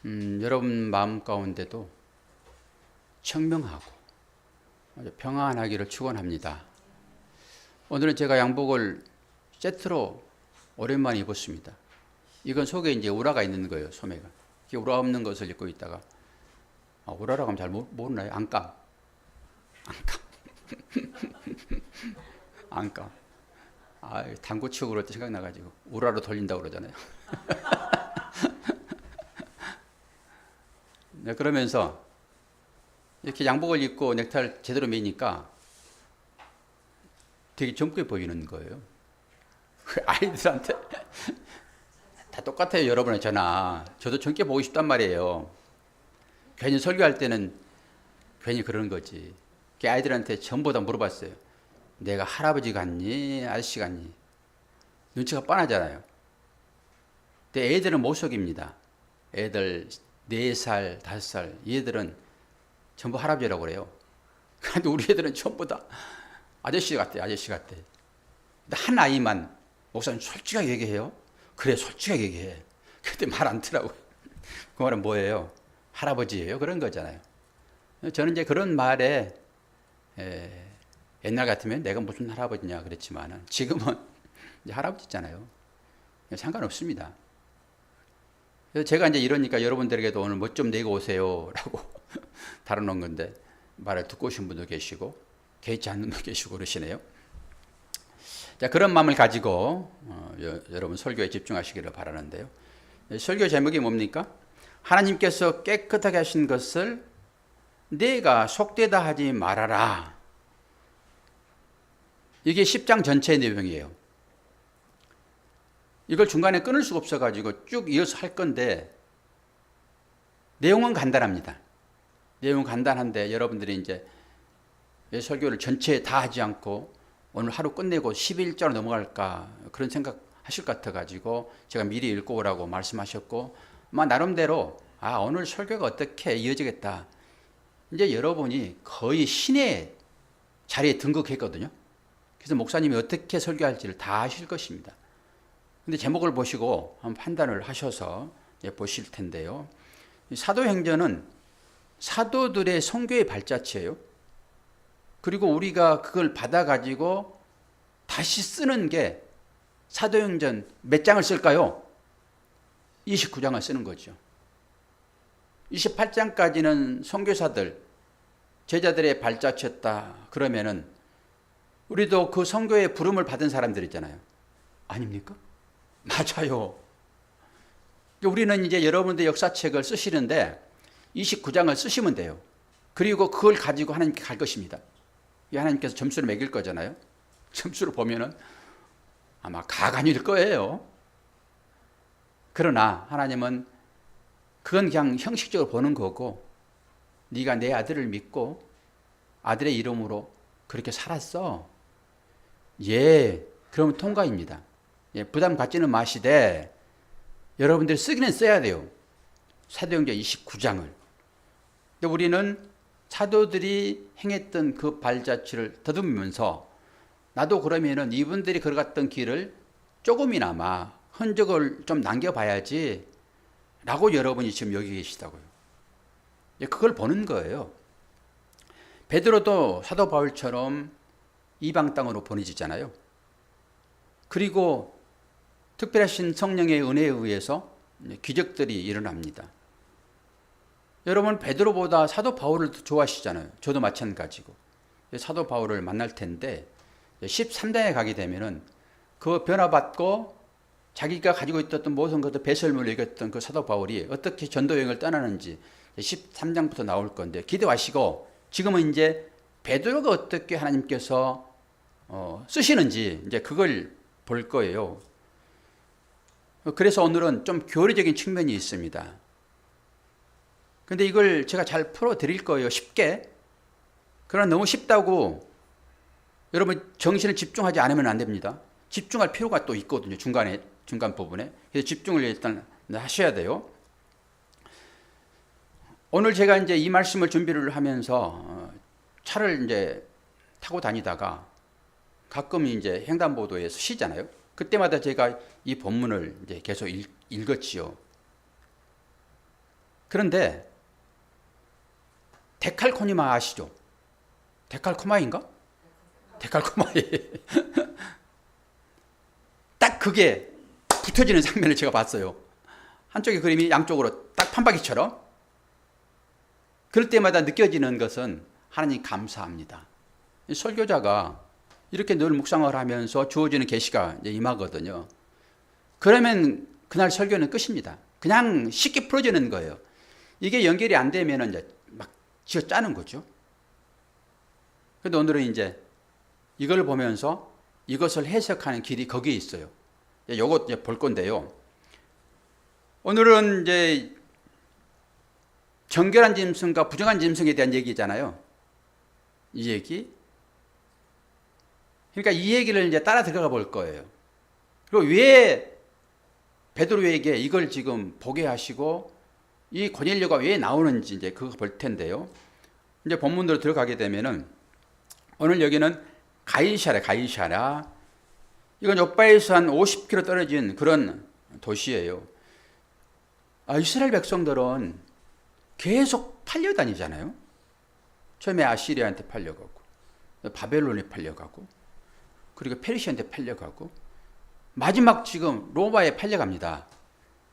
여러분 마음 가운데도 청명하고 아주 평안하기를 축원합니다. 오늘은 제가 양복을 세트로 오랜만에 입었습니다. 이건 속에 이제 우라가 있는 거예요, 소매가. 우라 없는 것을 입고 있다가, 우라라고 하면 잘 모르나요? 안감. 안감. 당구 치고 그럴 때 생각나가지고, 우라로 돌린다고 그러잖아요. 네, 그러면서 이렇게 양복을 입고 넥타이를 제대로 매니까 되게 젊게 보이는 거예요. 아이들한테 다 똑같아요, 여러분의 저나. 저도 젊게 보고 싶단 말이에요. 괜히 설교할 때는 괜히 그러는 거지. 아이들한테 전부 다 물어봤어요. 내가 할아버지 같니? 아저씨 같니? 눈치가 뻔하잖아요. 근데 애들은 못 속입니다. 애들 4살, 5살, 얘들은 전부 할아버지라고 그래요. 그런데 우리 애들은 전부 다 아저씨 같대, 아저씨 같대. 근데 한 아이만, 목사님 솔직하게 얘기해요? 그래, 솔직하게 얘기해. 근데 말 안 들라고요. 그 말은 뭐예요? 할아버지예요? 그런 거잖아요. 저는 이제 그런 말에, 옛날 같으면 내가 무슨 할아버지냐 그랬지만 지금은 이제 할아버지잖아요. 상관없습니다. 그래서 제가 이제 이러니까 여러분들에게도 오늘 뭐 좀 내고 오세요 라고 달아놓은 건데, 말을 듣고 오신 분도 계시고 개의치 않는 분도 계시고 그러시네요. 자, 그런 마음을 가지고 여러분 설교에 집중하시기를 바라는데요. 설교 제목이 뭡니까? 하나님께서 깨끗하게 하신 것을 내가 속되다 하지 말아라. 이게 10장 전체의 내용이에요. 이걸 중간에 끊을 수가 없어가지고 쭉 이어서 할 건데, 내용은 간단합니다. 내용은 간단한데 여러분들이 이제 설교를 전체 다 하지 않고 오늘 하루 끝내고 11자로 넘어갈까 그런 생각 하실 것 같아가지고 제가 미리 읽고 오라고 말씀하셨고, 나름대로 오늘 설교가 어떻게 이어지겠다. 이제 여러분이 거의 신의 자리에 등극했거든요. 그래서 목사님이 어떻게 설교할지를 다 아실 것입니다. 근데 제목을 보시고 한번 판단을 하셔서 보실 텐데요. 사도행전은 사도들의 선교의 발자취예요. 그리고 우리가 그걸 받아가지고 다시 쓰는 게 사도행전 몇 장을 쓸까요? 29장을 쓰는 거죠. 28장까지는 선교사들, 제자들의 발자취였다. 그러면은 우리도 그 선교의 부름을 받은 사람들이잖아요. 아닙니까? 맞아요. 우리는 이제 여러분들 역사책을 쓰시는데 29장을 쓰시면 돼요. 그리고 그걸 가지고 하나님께 갈 것입니다. 하나님께서 점수를 매길 거잖아요. 점수를 보면은 아마 가관일 거예요. 그러나 하나님은 그건 그냥 형식적으로 보는 거고, 네가 내 아들을 믿고 아들의 이름으로 그렇게 살았어. 그러면 통과입니다. 부담 갖지는 마시되 여러분들이 쓰기는 써야 돼요. 사도행전 29장을. 근데 우리는 사도들이 행했던 그 발자취를 더듬으면서 나도 그러면은 이분들이 걸어갔던 길을 조금이나마 흔적을 좀 남겨봐야지 라고 여러분이 지금 여기 계시다고요. 그걸 보는 거예요. 베드로도 사도 바울처럼 이방 땅으로 보내지잖아요. 그리고 특별하신 성령의 은혜에 의해서 기적들이 일어납니다. 여러분, 베드로보다 사도 바울을 더 좋아하시잖아요. 저도 마찬가지고. 사도 바울을 만날 텐데 13장에 가게 되면은 그 변화받고 자기가 가지고 있었던 모든 것들 배설물을 이겼던 그 사도 바울이 어떻게 전도 여행을 떠나는지 13장부터 나올 건데 기대하시고, 지금은 이제 베드로가 어떻게 하나님께서 쓰시는지 이제 그걸 볼 거예요. 그래서 오늘은 좀 교리적인 측면이 있습니다. 근데 이걸 제가 잘 풀어 드릴 거예요, 쉽게. 그러나 너무 쉽다고 여러분 정신을 집중하지 않으면 안 됩니다. 집중할 필요가 또 있거든요, 중간 부분에. 그래서 집중을 일단 하셔야 돼요. 오늘 제가 이제 이 말씀을 준비를 하면서 차를 이제 타고 다니다가 가끔 이제 횡단보도에서 쉬잖아요. 그때마다 제가 이 본문을 이제 계속 읽었지요. 그런데 데칼코니마 아시죠? 데칼코마인가? 데칼코마이. 딱 그게 붙어지는 장면을 제가 봤어요. 한쪽의 그림이 양쪽으로 딱 판박이처럼. 그럴 때마다 느껴지는 것은 하나님 감사합니다. 설교자가 이렇게 늘 묵상을 하면서 주어지는 계시가 임하거든요. 그러면 그날 설교는 끝입니다. 그냥 쉽게 풀어지는 거예요. 이게 연결이 안 되면 이제 막 쥐어 짜는 거죠. 그런데 오늘은 이제 이걸 보면서 이것을 해석하는 길이 거기에 있어요. 요것 이제 볼 건데요. 오늘은 이제 정결한 짐승과 부정한 짐승에 대한 얘기잖아요. 이 얘기. 그러니까 이 얘기를 이제 따라 들어가 볼 거예요. 그리고 왜 베드로에게 이걸 지금 보게 하시고 이 고넬료가 왜 나오는지 이제 그거 볼 텐데요. 이제 본문으로 들어가게 되면은 오늘 여기는 가이사랴. 이건 요바에서 한 50km 떨어진 그런 도시예요. 이스라엘 백성들은 계속 팔려다니잖아요. 처음에 아시리아한테 팔려가고, 바벨론에 팔려가고, 그리고 페르시아한테 팔려가고, 마지막 지금 로마에 팔려갑니다.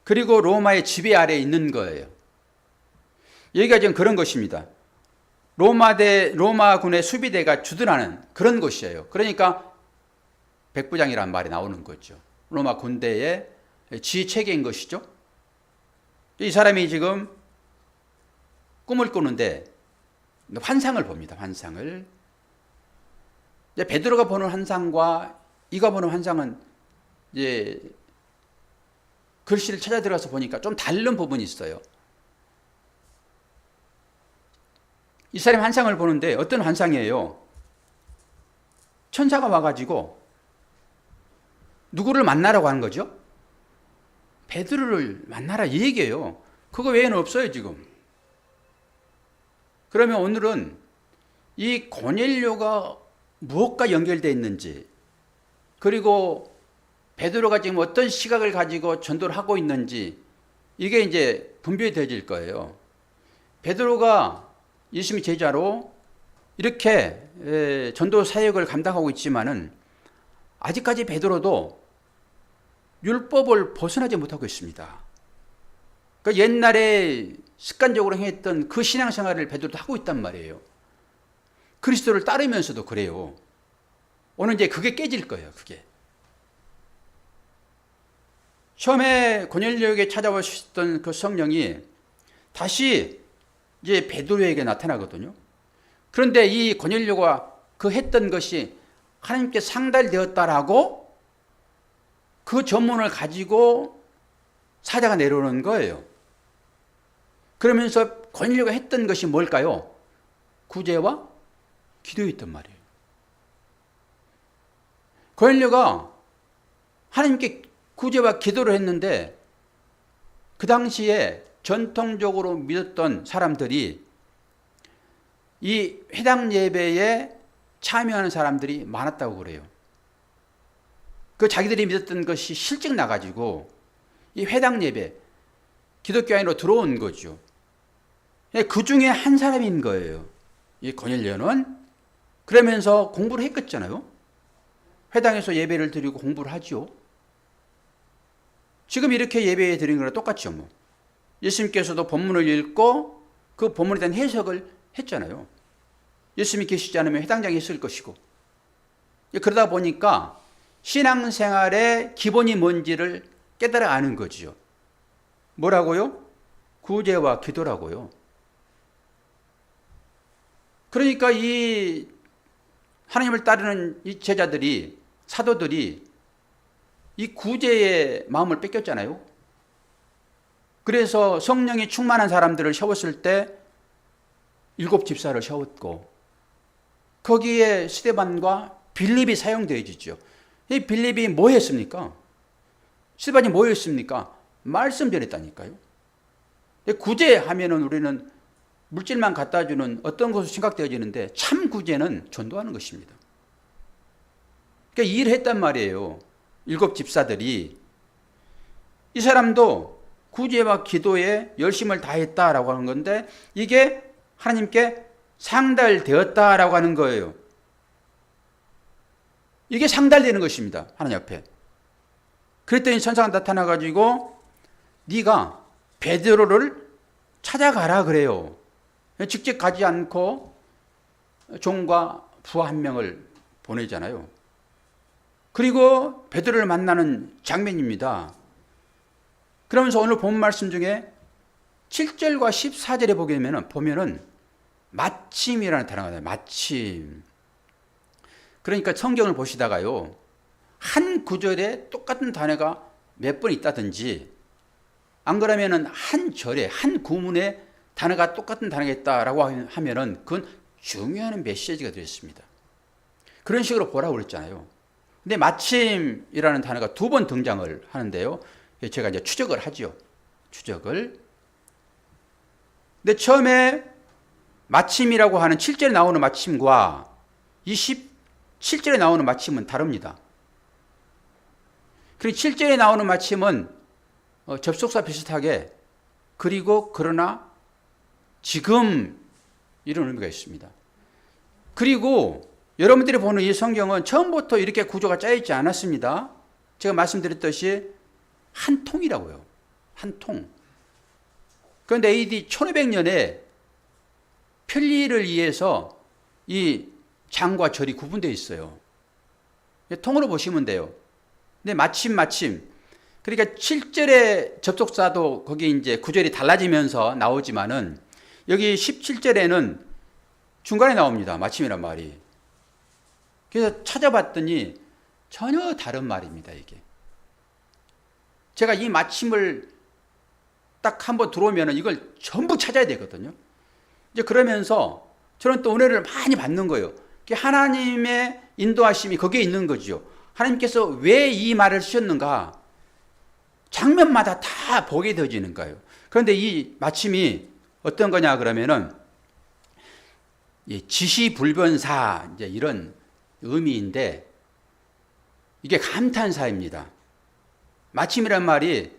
그리고 로마의 지배 아래에 있는 거예요. 여기가 지금 그런 것입니다. 로마군의 수비대가 주둔하는 그런 곳이에요. 그러니까 백부장이라는 말이 나오는 거죠. 로마 군대의 지휘체계인 것이죠. 이 사람이 지금 꿈을 꾸는데 환상을 봅니다. 환상을. 이제 베드로가 보는 환상과 이가 보는 환상은 이제 글씨를 찾아 들어가서 보니까 좀 다른 부분이 있어요. 이 사람이 환상을 보는데 어떤 환상이에요? 천사가 와가지고 누구를 만나라고 하는 거죠? 베드로를 만나라 이 얘기예요. 그거 외에는 없어요 지금. 그러면 오늘은 이 고넬료가 무엇과 연결되어 있는지, 그리고 베드로가 지금 어떤 시각을 가지고 전도를 하고 있는지 이게 이제 분별되어질 거예요. 베드로가 예수님의 제자로 이렇게 전도 사역을 감당하고 있지만은 아직까지 베드로도 율법을 벗어나지 못하고 있습니다. 그러니까 옛날에 습관적으로 행했던 그 신앙생활을 베드로도 하고 있단 말이에요. 그리스도를 따르면서도 그래요. 오늘 이제 그게 깨질 거예요. 그게. 처음에 고넬료에게 찾아오셨던 그 성령이 다시 이제 베드로에게 나타나거든요. 그런데 이 고넬료가 그 했던 것이 하나님께 상달되었다라고 그 전문을 가지고 사자가 내려오는 거예요. 그러면서 고넬료가 했던 것이 뭘까요? 구제와 기도였단 말이에요. 고넬료가 하나님께 구제와 기도를 했는데 그 당시에 전통적으로 믿었던 사람들이 이 회당 예배에 참여하는 사람들이 많았다고 그래요. 그 자기들이 믿었던 것이 실증 나가지고 이 회당 예배, 기독교 안으로 들어온 거죠. 그 중에 한 사람인 거예요. 이 고넬료는. 그러면서 공부를 했겠잖아요. 회당에서 예배를 드리고 공부를 하죠. 지금 이렇게 예배 드리는 거랑 똑같죠. 뭐. 예수님께서도 본문을 읽고 그 본문에 대한 해석을 했잖아요. 예수님이 계시지 않으면 회당장이 있을 것이고. 그러다 보니까 신앙생활의 기본이 뭔지를 깨달아 아는 거지요. 뭐라고요? 구제와 기도라고요. 그러니까 이 하나님을 따르는 이 제자들이, 사도들이 이 구제의 마음을 뺏겼잖아요. 그래서 성령이 충만한 사람들을 세웠을 때 7 집사를 세웠고 거기에 스데반과 빌립이 사용되어지죠. 이 빌립이 뭐 했습니까? 스데반이 뭐 했습니까? 말씀 전했다니까요. 구제하면은 우리는 물질만 갖다 주는 어떤 것으로 생각되어지는데 참 구제는 전도하는 것입니다. 그러니까 일을 했단 말이에요. 7 집사들이. 이 사람도 구제와 기도에 열심을 다했다라고 하는 건데 이게 하나님께 상달되었다라고 하는 거예요. 이게 상달되는 것입니다. 하나님 앞에. 그랬더니 천사가 나타나가지고 네가 베드로를 찾아가라 그래요. 직접 가지 않고 종과 부하 한 명을 보내잖아요. 그리고 베드로를 만나는 장면입니다. 그러면서 오늘 본 말씀 중에 7절과 14절에 보면은 마침이라는 단어가 나와요. 마침. 그러니까 성경을 보시다가요. 한 구절에 똑같은 단어가 몇 번 있다든지 안 그러면은 한 절에 한 구문에 단어가 똑같은 단어가 있다라고 하면은 그건 중요한 메시지가 되었습니다. 그런 식으로 보라고 그랬잖아요. 근데 마침이라는 단어가 2번 등장을 하는데요. 제가 이제 추적을 하죠. 추적을. 근데 처음에 마침이라고 하는 7절에 나오는 마침과 27절에 나오는 마침은 다릅니다. 그리고 7절에 나오는 마침은 접속사 비슷하게 그리고 그러나 지금 이런 의미가 있습니다. 그리고 여러분들이 보는 이 성경은 처음부터 이렇게 구조가 짜여있지 않았습니다. 제가 말씀드렸듯이 한 통이라고요. 한 통. 그런데 AD 1500년에 편리를 위해서 이 장과 절이 구분되어 있어요. 통으로 보시면 돼요. 근데 마침. 그러니까 7절의 접속사도 거기 이제 구절이 달라지면서 나오지만은 여기 17절에는 중간에 나옵니다. 마침이란 말이. 그래서 찾아봤더니 전혀 다른 말입니다, 이게. 제가 이 마침을 딱 한번 들어오면은 이걸 전부 찾아야 되거든요. 이제 그러면서 저는 또 은혜를 많이 받는 거예요. 하나님의 인도하심이 거기에 있는 거죠. 하나님께서 왜 이 말을 쓰셨는가? 장면마다 다 보게 되어지는 거예요. 그런데 이 마침이 어떤 거냐 그러면은 지시불변사 이제 이런 의미인데 이게 감탄사입니다. 마침이란 말이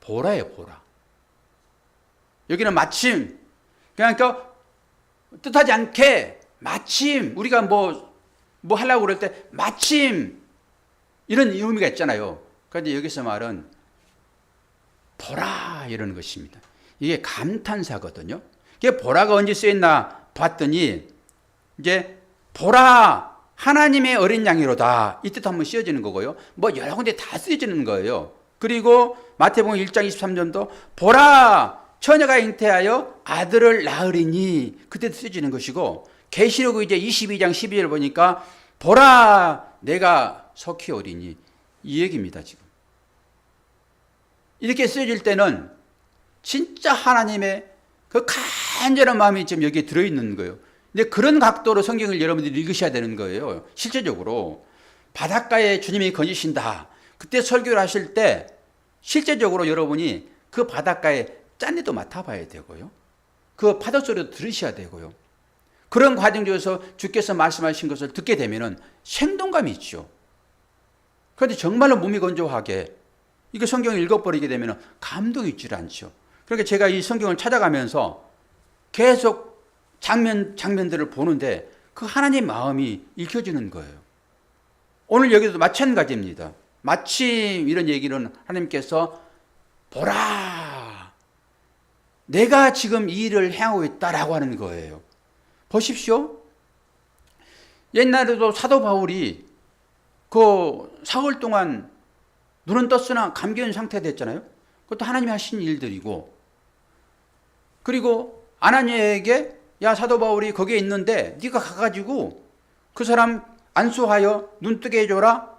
보라예요, 보라. 여기는 마침. 그러니까 뜻하지 않게 마침 우리가 뭐 하려고 그럴 때 마침 이런 의미가 있잖아요. 그런데 여기서 말은 보라 이러는 것입니다. 이게 감탄사거든요. 이게 보라가 언제 쓰였나 봤더니 이제 보라 하나님의 어린 양이로다 이 뜻 한번 쓰여지는 거고요. 뭐 여러 군데 다 쓰여지는 거예요. 그리고 마태복음 1장 23절도 보라 처녀가 잉태하여 아들을 낳으리니 그때도 쓰여지는 것이고 계시록 이제 22장 12절 보니까 보라 내가 석히 오리니 이 얘기입니다. 지금 이렇게 쓰여질 때는 진짜 하나님의 그 간절한 마음이 지금 여기에 들어있는 거예요. 근데 그런 각도로 성경을 여러분들이 읽으셔야 되는 거예요. 실제적으로 바닷가에 주님이 거니신다. 그때 설교를 하실 때 실제적으로 여러분이 그 바닷가에 짠내도 맡아봐야 되고요. 그 파도 소리도 들으셔야 되고요. 그런 과정 중에서 주께서 말씀하신 것을 듣게 되면은 생동감이 있죠. 그런데 정말로 몸이 건조하게 이거 성경을 읽어버리게 되면 감동이 있질 않죠. 그러니까 제가 이 성경을 찾아가면서 계속 장면들을 보는데 그 하나님의 마음이 읽혀지는 거예요. 오늘 여기도 마찬가지입니다. 마침 이런 얘기는 하나님께서 보라 내가 지금 이 일을 행하고 있다라고 하는 거예요. 보십시오. 옛날에도 사도 바울이 그 사흘 동안 눈은 떴으나 감기는 상태가 됐잖아요. 그것도 하나님이 하신 일들이고 그리고 아나니아에게 야 사도 바울이 거기에 있는데 네가 가가지고 그 사람 안수하여 눈 뜨게 해줘라.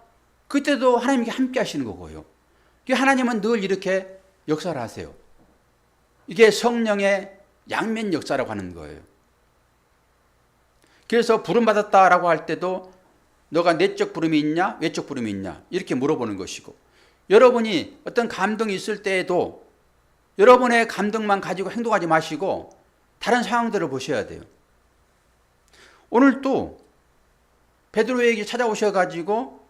그때도 하나님께 함께 하시는 거고요. 하나님은 늘 이렇게 역사를 하세요. 이게 성령의 양면 역사라고 하는 거예요. 그래서 부름받았다라고 할 때도 너가 내적 부름이 있냐 외적 부름이 있냐 이렇게 물어보는 것이고 여러분이 어떤 감동이 있을 때에도 여러분의 감동만 가지고 행동하지 마시고 다른 상황들을 보셔야 돼요. 오늘 또 베드로에게 찾아오셔가지고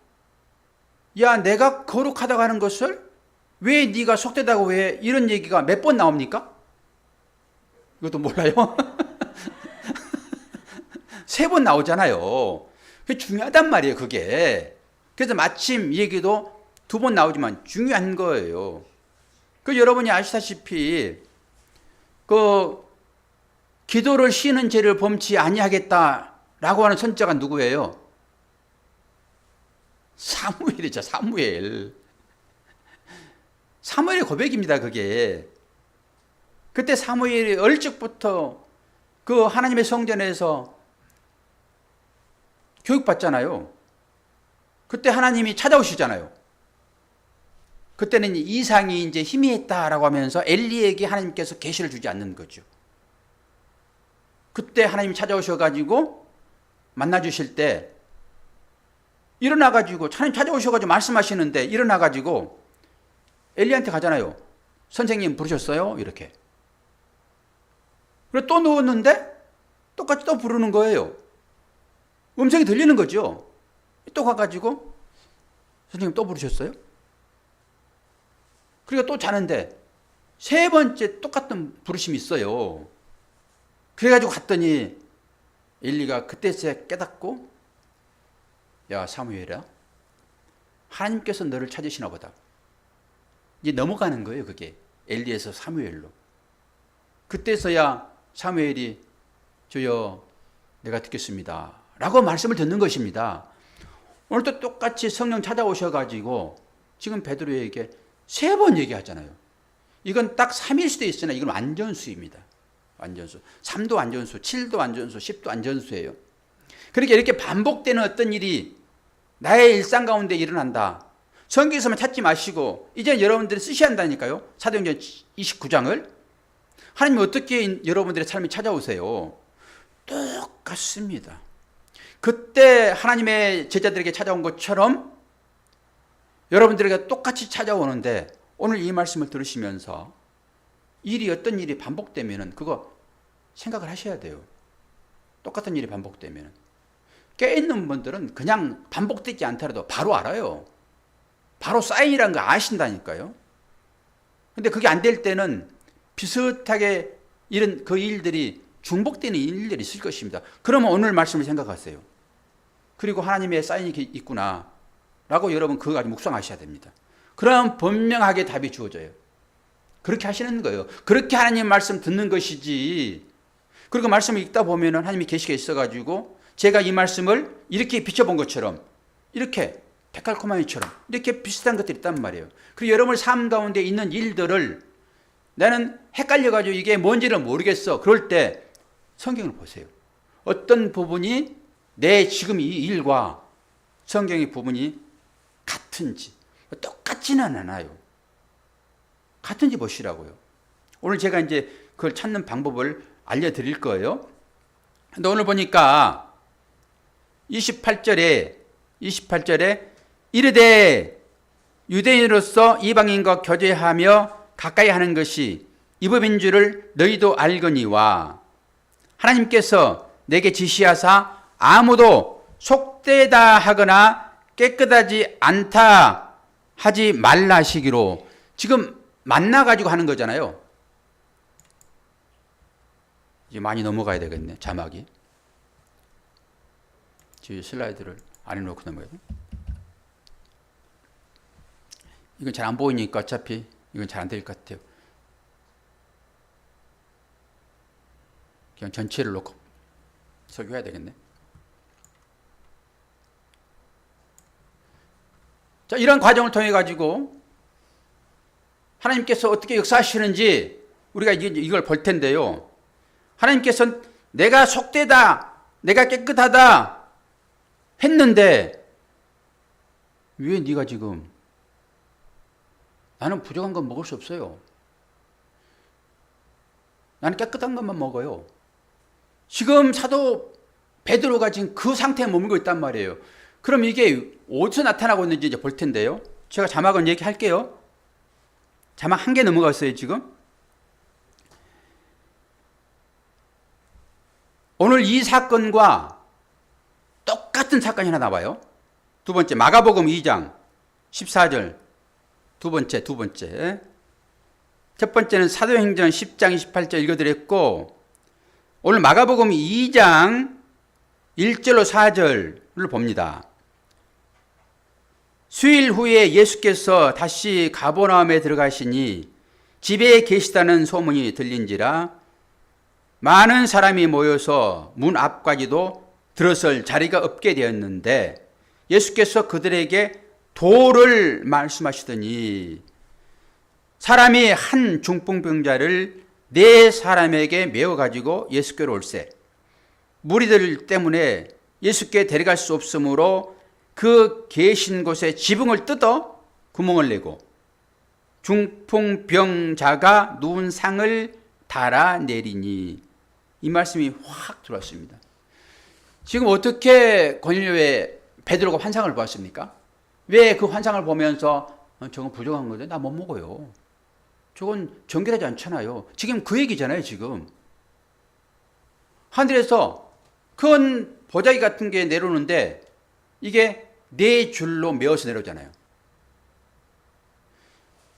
야 내가 거룩하다고 하는 것을 왜 네가 속되다고 왜 이런 얘기가 몇 번 나옵니까? 이것도 몰라요? 3번 나오잖아요. 그게 중요하단 말이에요, 그게. 그래서 마침 이 얘기도 2번 나오지만 중요한 거예요. 그 여러분이 아시다시피 그 기도를 쉬는 죄를 범치 아니하겠다라고 하는 선자가 누구예요? 사무엘이죠, 사무엘. 사무엘의 고백입니다, 그게. 그때 사무엘이 얼찍부터 그 하나님의 성전에서 교육받잖아요. 그때 하나님이 찾아오시잖아요. 그때는 이상이 이제 희미했다라고 하면서 엘리에게 하나님께서 계시를 주지 않는 거죠. 그때 하나님이 찾아오셔가지고 만나주실 때 일어나가지고 하나님 찾아오셔가지고 말씀하시는데 일어나가지고 엘리한테 가잖아요. 선생님 부르셨어요? 이렇게. 그리고 또 누웠는데 똑같이 또 부르는 거예요. 음성이 들리는 거죠. 또 가가지고 선생님 또 부르셨어요? 그리고 또 자는데 3번째 똑같은 부르심이 있어요. 그래가지고 갔더니 엘리가 그때서야 깨닫고, 야 사무엘아, 하나님께서 너를 찾으시나 보다. 이제 넘어가는 거예요, 그게. 엘리에서 사무엘로. 그때서야 사무엘이 주여 내가 듣겠습니다 라고 말씀을 듣는 것입니다. 오늘도 똑같이 성령 찾아오셔가지고 지금 베드로에게 3번 얘기하잖아요. 이건 딱 3일 수도 있으나 이건 완전수입니다. 완전수. 3도 완전수, 7도 완전수, 10도 완전수예요. 그렇게 이렇게 반복되는 어떤 일이 나의 일상 가운데 일어난다. 성경에서만 찾지 마시고 이제 여러분들이 쓰셔야 한다니까요. 사도행전 29장을. 하나님이 어떻게 여러분들의 삶이 찾아오세요? 똑같습니다. 그때 하나님의 제자들에게 찾아온 것처럼 여러분들에게 똑같이 찾아오는데, 오늘 이 말씀을 들으시면서 어떤 일이 반복되면 그거 생각을 하셔야 돼요. 똑같은 일이 반복되면. 깨있는 분들은 그냥 반복되지 않더라도 바로 알아요. 바로 사인이라는 거 아신다니까요. 근데 그게 안 될 때는 비슷하게 이런 그 일들이 중복되는 일들이 있을 것입니다. 그러면 오늘 말씀을 생각하세요. 그리고 하나님의 사인이 있구나 라고 여러분 그거 가지고 묵상하셔야 됩니다. 그럼 분명하게 답이 주어져요. 그렇게 하시는 거예요. 그렇게 하나님 말씀 듣는 것이지. 그리고 말씀을 읽다 보면 하나님이 계시가 있어가지고 제가 이 말씀을 이렇게 비춰본 것처럼 이렇게 데칼코마니처럼 이렇게 비슷한 것들이 있단 말이에요. 그리고 여러분의 삶 가운데 있는 일들을 나는 헷갈려가지고 이게 뭔지를 모르겠어. 그럴 때 성경을 보세요. 어떤 부분이 내 지금 이 일과 성경의 부분이 같은지. 똑같지는 않아요. 같은지 보시라고요. 오늘 제가 이제 그걸 찾는 방법을 알려드릴 거예요. 근데 오늘 보니까 28절에 이르되 유대인으로서 이방인과 교제하며 가까이 하는 것이 이 법인 줄을 너희도 알거니와 하나님께서 내게 지시하사 아무도 속되다 하거나 깨끗하지 않다 하지 말라 하시기로. 지금 만나가지고 하는 거잖아요. 이제 많이 넘어가야 되겠네, 자막이. 제 슬라이드를 안 해놓고 넘어가야 돼. 이건 잘 안 보이니까 어차피 이건 잘 안 될 것 같아요. 그냥 전체를 놓고 설교해야 되겠네. 자, 이런 과정을 통해 가지고 하나님께서 어떻게 역사하시는지 우리가 이걸 볼 텐데요. 하나님께서는 내가 속되다, 내가 깨끗하다 했는데 왜 네가 지금 나는 부족한 건 먹을 수 없어요. 나는 깨끗한 것만 먹어요. 지금 사도 베드로가 지금 그 상태에 머물고 있단 말이에요. 그럼 이게 어디서 나타나고 있는지 이제 볼 텐데요. 제가 자막은 얘기할게요. 자막 1개 넘어갔어요, 지금. 오늘 이 사건과 똑같은 사건이 하나 나와요. 두 번째, 마가복음 2장 14절. 두 번째. 첫 번째는 사도행전 10장 28절 읽어드렸고, 오늘 마가복음 2장 1절로 4절을 봅니다. 수일 후에 예수께서 다시 가버나움에 들어가시니 집에 계시다는 소문이 들린지라 많은 사람이 모여서 문 앞까지도 들어설 자리가 없게 되었는데 예수께서 그들에게 도를 말씀하시더니 사람이 한 중풍병자를 네 사람에게 메어 가지고 예수께로 올세 무리들 때문에 예수께 데려갈 수 없으므로 그 계신 곳에 지붕을 뜯어 구멍을 내고 중풍병자가 누운 상을 달아내리니 이 말씀이 확 들어왔습니다. 지금 어떻게 고넬료의 베드로가 환상을 보았습니까? 왜 그 환상을 보면서 저건 부정한 건데 나 못 먹어요. 저건 정결하지 않잖아요. 지금 그 얘기잖아요. 지금 하늘에서 큰 보자기 같은 게 내려오는데 이게 네 줄로 메어서 내려오잖아요.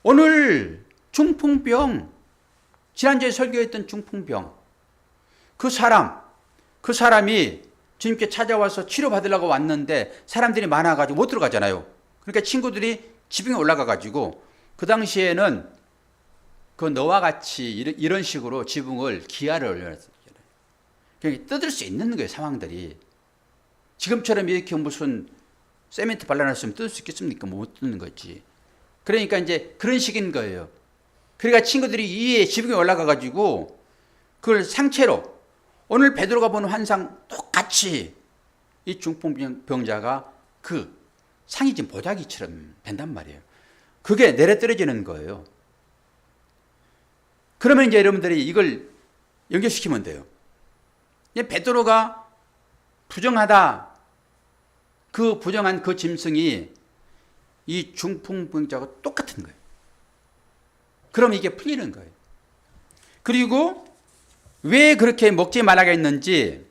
오늘 중풍병, 지난주에 설교했던 중풍병, 그 사람이 주님께 찾아와서 치료받으려고 왔는데 사람들이 많아가지고 못 들어가잖아요. 그러니까 친구들이 지붕에 올라가가지고 그 당시에는 그 너와 같이 이런 식으로 지붕을 기아를 올려놨어요. 그러니까 뜯을 수 있는 거예요, 상황들이. 지금처럼 이렇게 무슨 세멘트 발라놨으면 뜯을 수 있겠습니까? 못 뜯는 거지. 그러니까 이제 그런 식인 거예요. 그러니까 친구들이 위에 지붕에 올라가가지고 그걸 상체로 오늘 베드로가 보는 환상 똑같이 이 중풍병자가 그 상이 지금 보자기처럼 된단 말이에요. 그게 내려 떨어지는 거예요. 그러면 이제 여러분들이 이걸 연결시키면 돼요. 베드로가 부정하다. 그 부정한 그 짐승이 이 중풍병자가 똑같은 거예요. 그럼 이게 풀리는 거예요. 그리고 왜 그렇게 먹지 말라고 했는지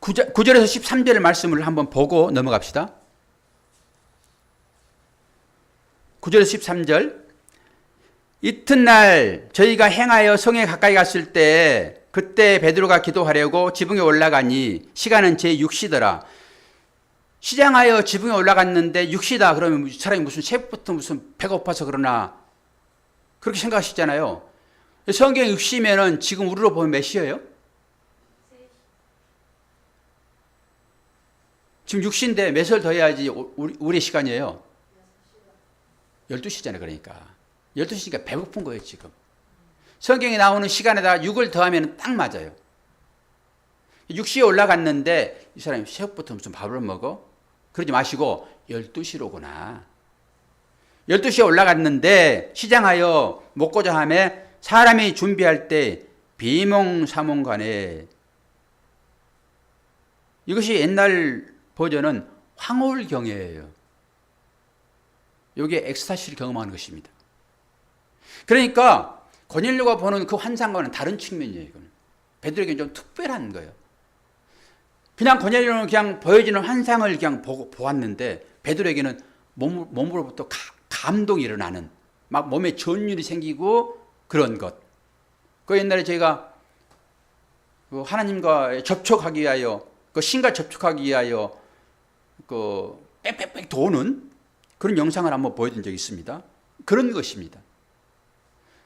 9절에서 13절 말씀을 한번 보고 넘어갑시다. 9절에서 13절. 이튿날 저희가 행하여 성에 가까이 갔을 때 그때 베드로가 기도하려고 지붕에 올라가니 시간은 제6시더라. 시장하여 지붕에 올라갔는데 6시다. 그러면 사람이 무슨 새벽부터 무슨 배가 고파서 그러나 그렇게 생각하시잖아요. 성경 6시면은 지금 우리로 보면 몇 시예요? 지금 6시인데 몇 살 더 해야지 우리 시간이에요. 12시잖아요. 그러니까 12시니까 배고픈 거예요. 지금 성경에 나오는 시간에다가 6을 더하면 딱 맞아요. 6시에 올라갔는데 이 사람이 새벽부터 무슨 밥을 먹어? 그러지 마시고 12시로구나. 12시에 올라갔는데 시장하여 먹고자 하며 사람이 준비할 때 비몽사몽간에, 이것이 옛날 버전은 황홀경이에요. 이게 엑스타시를 경험하는 것입니다. 그러니까 고넬료가 보는 그 환상과는 다른 측면이에요. 이거는 베드로에게는 좀 특별한 거예요. 그냥 고넬료는 그냥 보여지는 환상을 그냥 보았는데 베드로에게는 몸으로부터 감동이 일어나는, 막 몸에 전율이 생기고 그런 것. 그 옛날에 제가 그 하나님과 접촉하기 위하여, 그 신과 접촉하기 위하여 그 빽빽빽 도는 그런 영상을 한번 보여준 적이 있습니다. 그런 것입니다.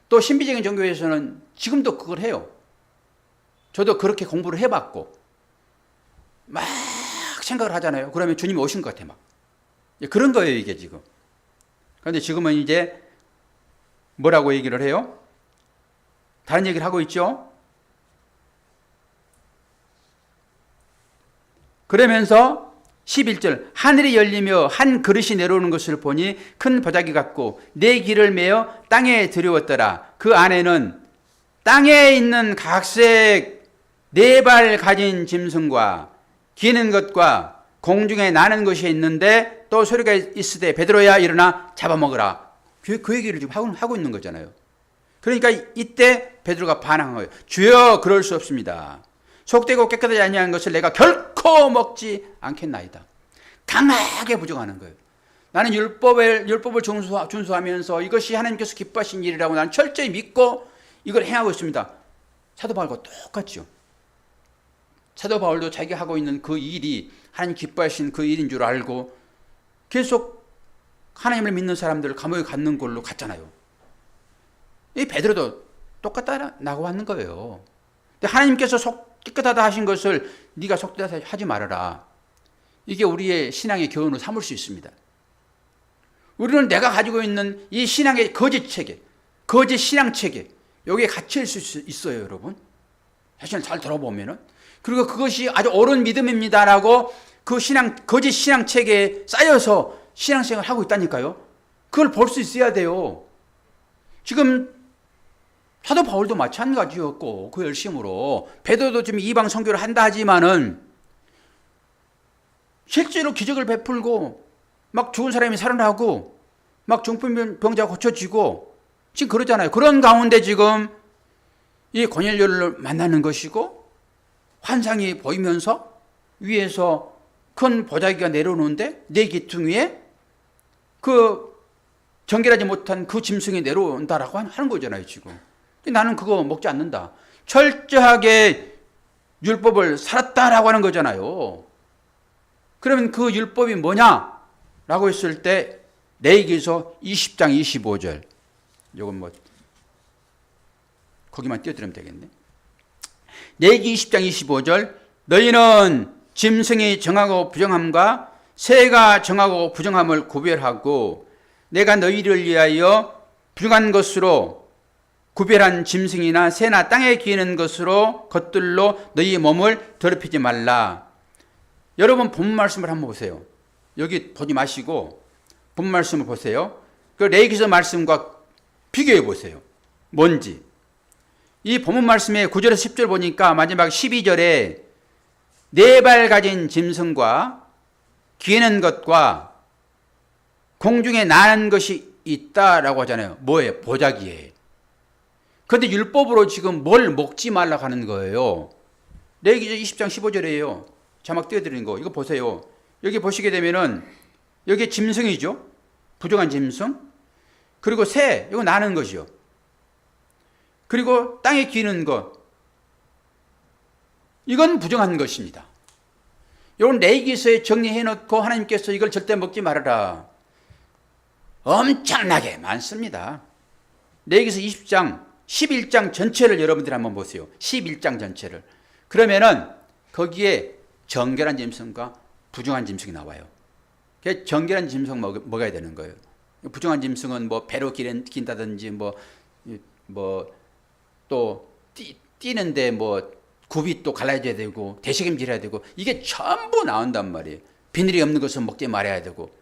또 신비적인 종교에서는 지금도 그걸 해요. 저도 그렇게 공부를 해봤고 막 생각을 하잖아요. 그러면 주님이 오신 것 같아 막. 그런 거예요 이게 지금. 그런데 지금은 이제 뭐라고 얘기를 해요? 다른 얘기를 하고 있죠. 그러면서 11절 하늘이 열리며 한 그릇이 내려오는 것을 보니 큰 보자기 같고 네 길을 메어 땅에 들여왔더라. 그 안에는 땅에 있는 각색 네 발 가진 짐승과 기는 것과 공중에 나는 것이 있는데 또 소리가 있으되 베드로야 일어나 잡아먹으라. 그 얘기를 지금 하고 있는 거잖아요. 그러니까 이때 베드로가 반항한 거예요. 주여 그럴 수 없습니다. 속되고 깨끗하지 아니한 것을 내가 결코 먹지 않겠나이다. 강하게 부정하는 거예요. 나는 율법을 준수하면서 이것이 하나님께서 기뻐하신 일이라고 나는 철저히 믿고 이걸 행하고 있습니다. 사도 바울과 똑같죠. 사도 바울도 자기가 하고 있는 그 일이 하나님 기뻐하신 그 일인 줄 알고 계속 하나님을 믿는 사람들을 감옥에 갖는 걸로 갔잖아요. 이 베드로도 똑같다고 하는 거예요. 근데 하나님께서 속 깨끗하다 하신 것을 네가 속되다 하지 말아라. 이게 우리의 신앙의 교훈을 삼을 수 있습니다. 우리는 내가 가지고 있는 이 신앙의 거짓 체계, 거짓 신앙 체계, 여기에 갇혀 있을 수 있어요, 여러분. 자신을 잘 들어보면은. 그리고 그것이 아주 옳은 믿음입니다라고 그 거짓 신앙 체계에 쌓여서 신앙생활을 하고 있다니까요. 그걸 볼 수 있어야 돼요. 지금 사도 바울도 마찬가지였고 그 열심으로 베드로도 지금 이방 선교를 한다 하지만은 실제로 기적을 베풀고 막 죽은 사람이 살아나고 막 중풍병자가 고쳐지고 지금 그러잖아요. 그런 가운데 지금 이 고넬료를 만나는 것이고 환상이 보이면서 위에서 큰 보자기가 내려오는데 내 기둥 위에 그 정결하지 못한 그 짐승이 내려온다라고 하는 거잖아요, 지금. 나는 그거 먹지 않는다. 철저하게 율법을 살았다라고 하는 거잖아요. 그러면 그 율법이 뭐냐라고 했을 때 레위기서 20장 25절. 이건 뭐 거기만 띄워드리면 되겠네. 레위기 20장 25절. 너희는 짐승이 정하고 부정함과 새가 정하고 부정함을 구별하고 내가 너희를 위하여 불응한 것으로 구별한 짐승이나 새나 땅에 기는 것들로 너희 몸을 더럽히지 말라. 여러분 본 말씀을 한번 보세요. 여기 보지 마시고 본 말씀을 보세요. 그 레위기서 말씀과 비교해 보세요. 뭔지. 이 본문 말씀의 9절에서 10절 보니까 마지막 12절에 네 발 가진 짐승과 기는 것과 공중에 나는 것이 있다라고 하잖아요. 뭐예요? 보자기에. 그런데 율법으로 지금 뭘 먹지 말라고 하는 거예요. 레위기서 20장 15절이에요. 자막 띄워드리는 거. 이거 보세요. 여기 보시게 되면은 여기 짐승이죠. 부정한 짐승. 그리고 새. 이거 나는 것이요. 그리고 땅에 기는 것. 이건 부정한 것입니다. 이건 레위기서에 정리해 놓고 하나님께서 이걸 절대 먹지 말아라. 엄청나게 많습니다. 레위기서 20장 11장 전체를 여러분들이 한번 보세요. 11장 전체를. 그러면은 거기에 정결한 짐승과 부정한 짐승이 나와요. 정결한 짐승 먹어야 되는 거예요. 부정한 짐승은 뭐 배로 긴다든지 또 뛰는데 뭐 굽이 또 갈라져야 되고 되새김질해야 되고 이게 전부 나온단 말이에요. 비늘이 없는 것은 먹지 말아야 되고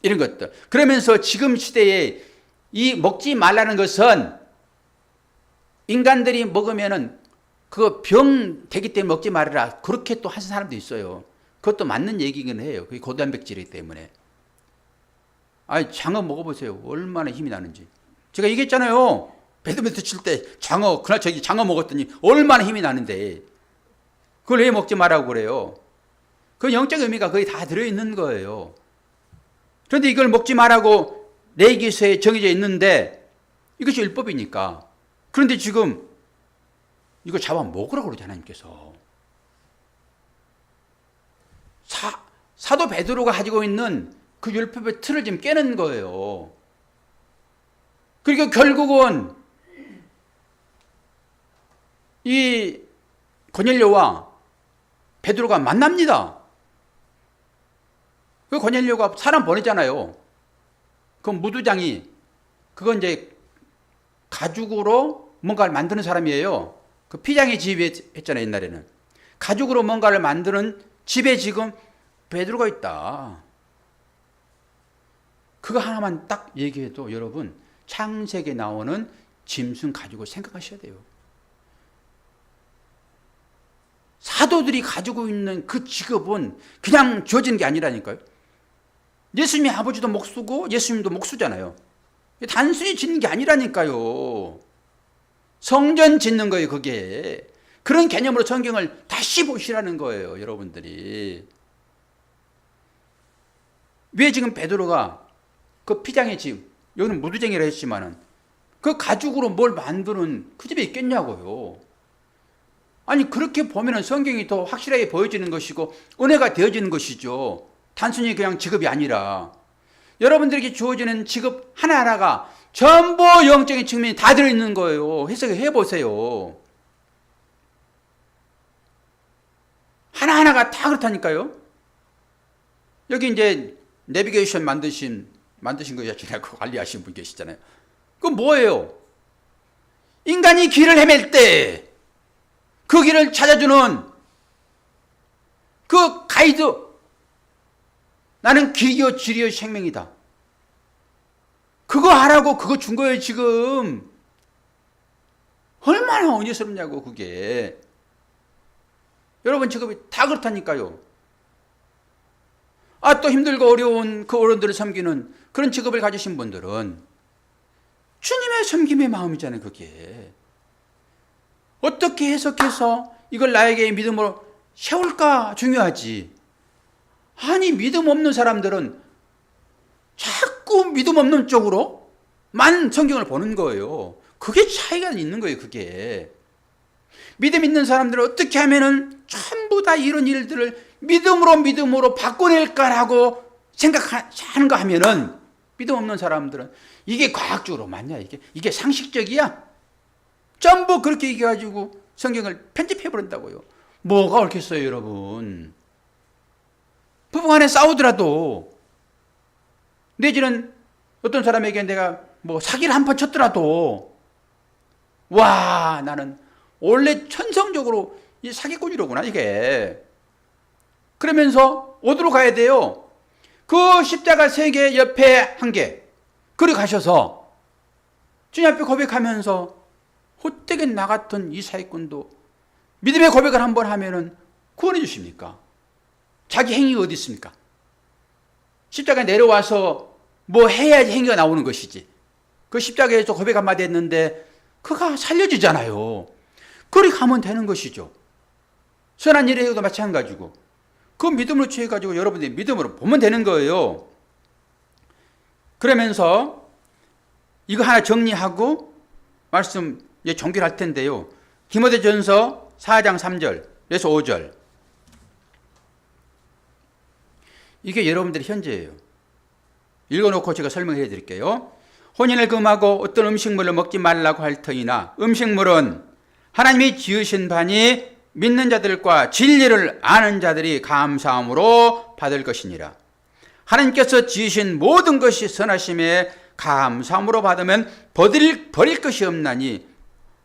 이런 것들. 그러면서 지금 시대에 이 먹지 말라는 것은 인간들이 먹으면은 그거 병 되기 때문에 먹지 말아라. 그렇게 또 하는 사람도 있어요. 그것도 맞는 얘기긴 해요. 그게 고단백질이기 때문에. 아니, 장어 먹어보세요. 얼마나 힘이 나는지. 제가 얘기했잖아요. 배드민턴 칠 때 그날 장어 먹었더니 얼마나 힘이 나는데. 그걸 왜 먹지 말라고 그래요? 그 영적 의미가 거의 다 들어있는 거예요. 그런데 이걸 먹지 말라고 레위기서에 정해져 있는데 이것이 율법이니까. 그런데 지금 이거 잡아 먹으라고 그러지 하나님께서. 사도 베드로가 가지고 있는 그 율법의 틀을 지금 깨는 거예요. 그러니까 결국은 이 고넬료와 베드로가 만납니다. 그 고넬료가 사람 보내잖아요. 그 무두장이 그건 이제 가죽으로 뭔가를 만드는 사람이에요. 그 피장의 집에 했잖아요, 옛날에는. 가죽으로 뭔가를 만드는 집에 지금 베드로가 있다. 그거 하나만 딱 얘기해도 여러분 창세기에 나오는 짐승 가지고 생각하셔야 돼요. 사도들이 가지고 있는 그 직업은 그냥 주어진 게 아니라니까요. 예수님이 아버지도 목수고 예수님도 목수잖아요. 단순히 짓는 게 아니라니까요. 성전 짓는 거예요, 그게. 그런 개념으로 성경을 다시 보시라는 거예요, 여러분들이. 왜 지금 베드로가 그 피장의 집, 여기는 무두쟁이라 했지만은 그 가죽으로 뭘 만드는 그 집에 있겠냐고요. 아니 그렇게 보면은 성경이 더 확실하게 보여지는 것이고 은혜가 되어지는 것이죠. 단순히 그냥 직업이 아니라 여러분들에게 주어지는 직업 하나하나가 전부 영적인 측면이 다 들어있는 거예요. 해석해 보세요. 하나하나가 다 그렇다니까요. 여기 이제 내비게이션 만드신 것이잖아요. 관리하신 분 계시잖아요. 그건 뭐예요? 인간이 길을 헤맬 때 그 길을 찾아주는 그 가이드. 나는 길이요 진리요 생명이다. 그거 하라고 그거 준 거예요 지금. 얼마나 은혜스럽냐고 그게. 여러분 직업이 다 그렇다니까요. 또 힘들고 어려운 그 어른들을 섬기는 그런 직업을 가지신 분들은 주님의 섬김의 마음이잖아요 그게. 어떻게 해석해서 이걸 나에게 믿음으로 세울까 중요하지. 아니 믿음 없는 사람들은 자꾸 믿음 없는 쪽으로만 성경을 보는 거예요. 그게 차이가 있는 거예요 그게. 믿음 있는 사람들은 어떻게 하면은 전부 다 이런 일들을 믿음으로 바꿔낼까라고 생각하는가 하면은 믿음 없는 사람들은 이게 과학적으로 맞냐 이게 상식적이야? 전부 그렇게 얘기해가지고 성경을 편집해버린다고요. 뭐가 옳겠어요 여러분. 부부간에 싸우더라도 내지는 어떤 사람에게 내가 뭐 사기를 한 번 쳤더라도 와 나는 원래 천성적으로 이 사기꾼이로구나 이게. 그러면서 어디로 가야 돼요? 그 십자가 3개 옆에 1개 그리 가셔서 주님 앞에 고백하면서 헛되게 나 같은 이 사기꾼도 믿음의 고백을 한번 하면은 구원해 주십니까? 자기 행위가 어디 있습니까? 십자가에 내려와서 뭐 해야지 행위가 나오는 것이지. 그 십자가에서 고백 한마디 했는데 그가 살려지잖아요. 그리 가면 되는 것이죠. 선한 일에 해도 마찬가지고 그 믿음으로 취해가지고 여러분들이 믿음으로 보면 되는 거예요. 그러면서 이거 하나 정리하고 말씀 이제 종결할 텐데요. 디모데전서 4장 3절에서 5절. 이게 여러분들의 현재예요. 읽어놓고 제가 설명해 드릴게요. 혼인을 금하고 어떤 음식물을 먹지 말라고 할 터이나 음식물은 하나님이 지으신 바니 믿는 자들과 진리를 아는 자들이 감사함으로 받을 것이니라. 하나님께서 지으신 모든 것이 선하심에 감사함으로 받으면 버릴 것이 없나니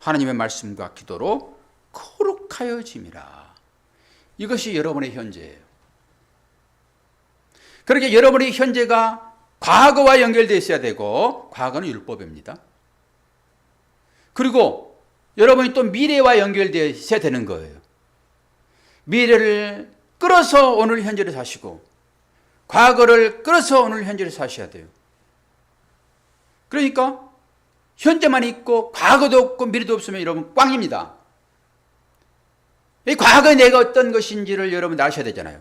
하나님의 말씀과 기도로 거룩하여짐이라. 이것이 여러분의 현재예요. 그렇게 여러분의 현재가 과거와 연결되어 있어야 되고 과거는 율법입니다. 그리고 여러분이 또 미래와 연결되어 있어야 되는 거예요. 미래를 끌어서 오늘 현재를 사시고 과거를 끌어서 오늘 현재를 사셔야 돼요. 그러니까 현재만 있고 과거도 없고 미래도 없으면 여러분 꽝입니다. 이 과거에 내가 어떤 것인지를 여러분 아셔야 되잖아요.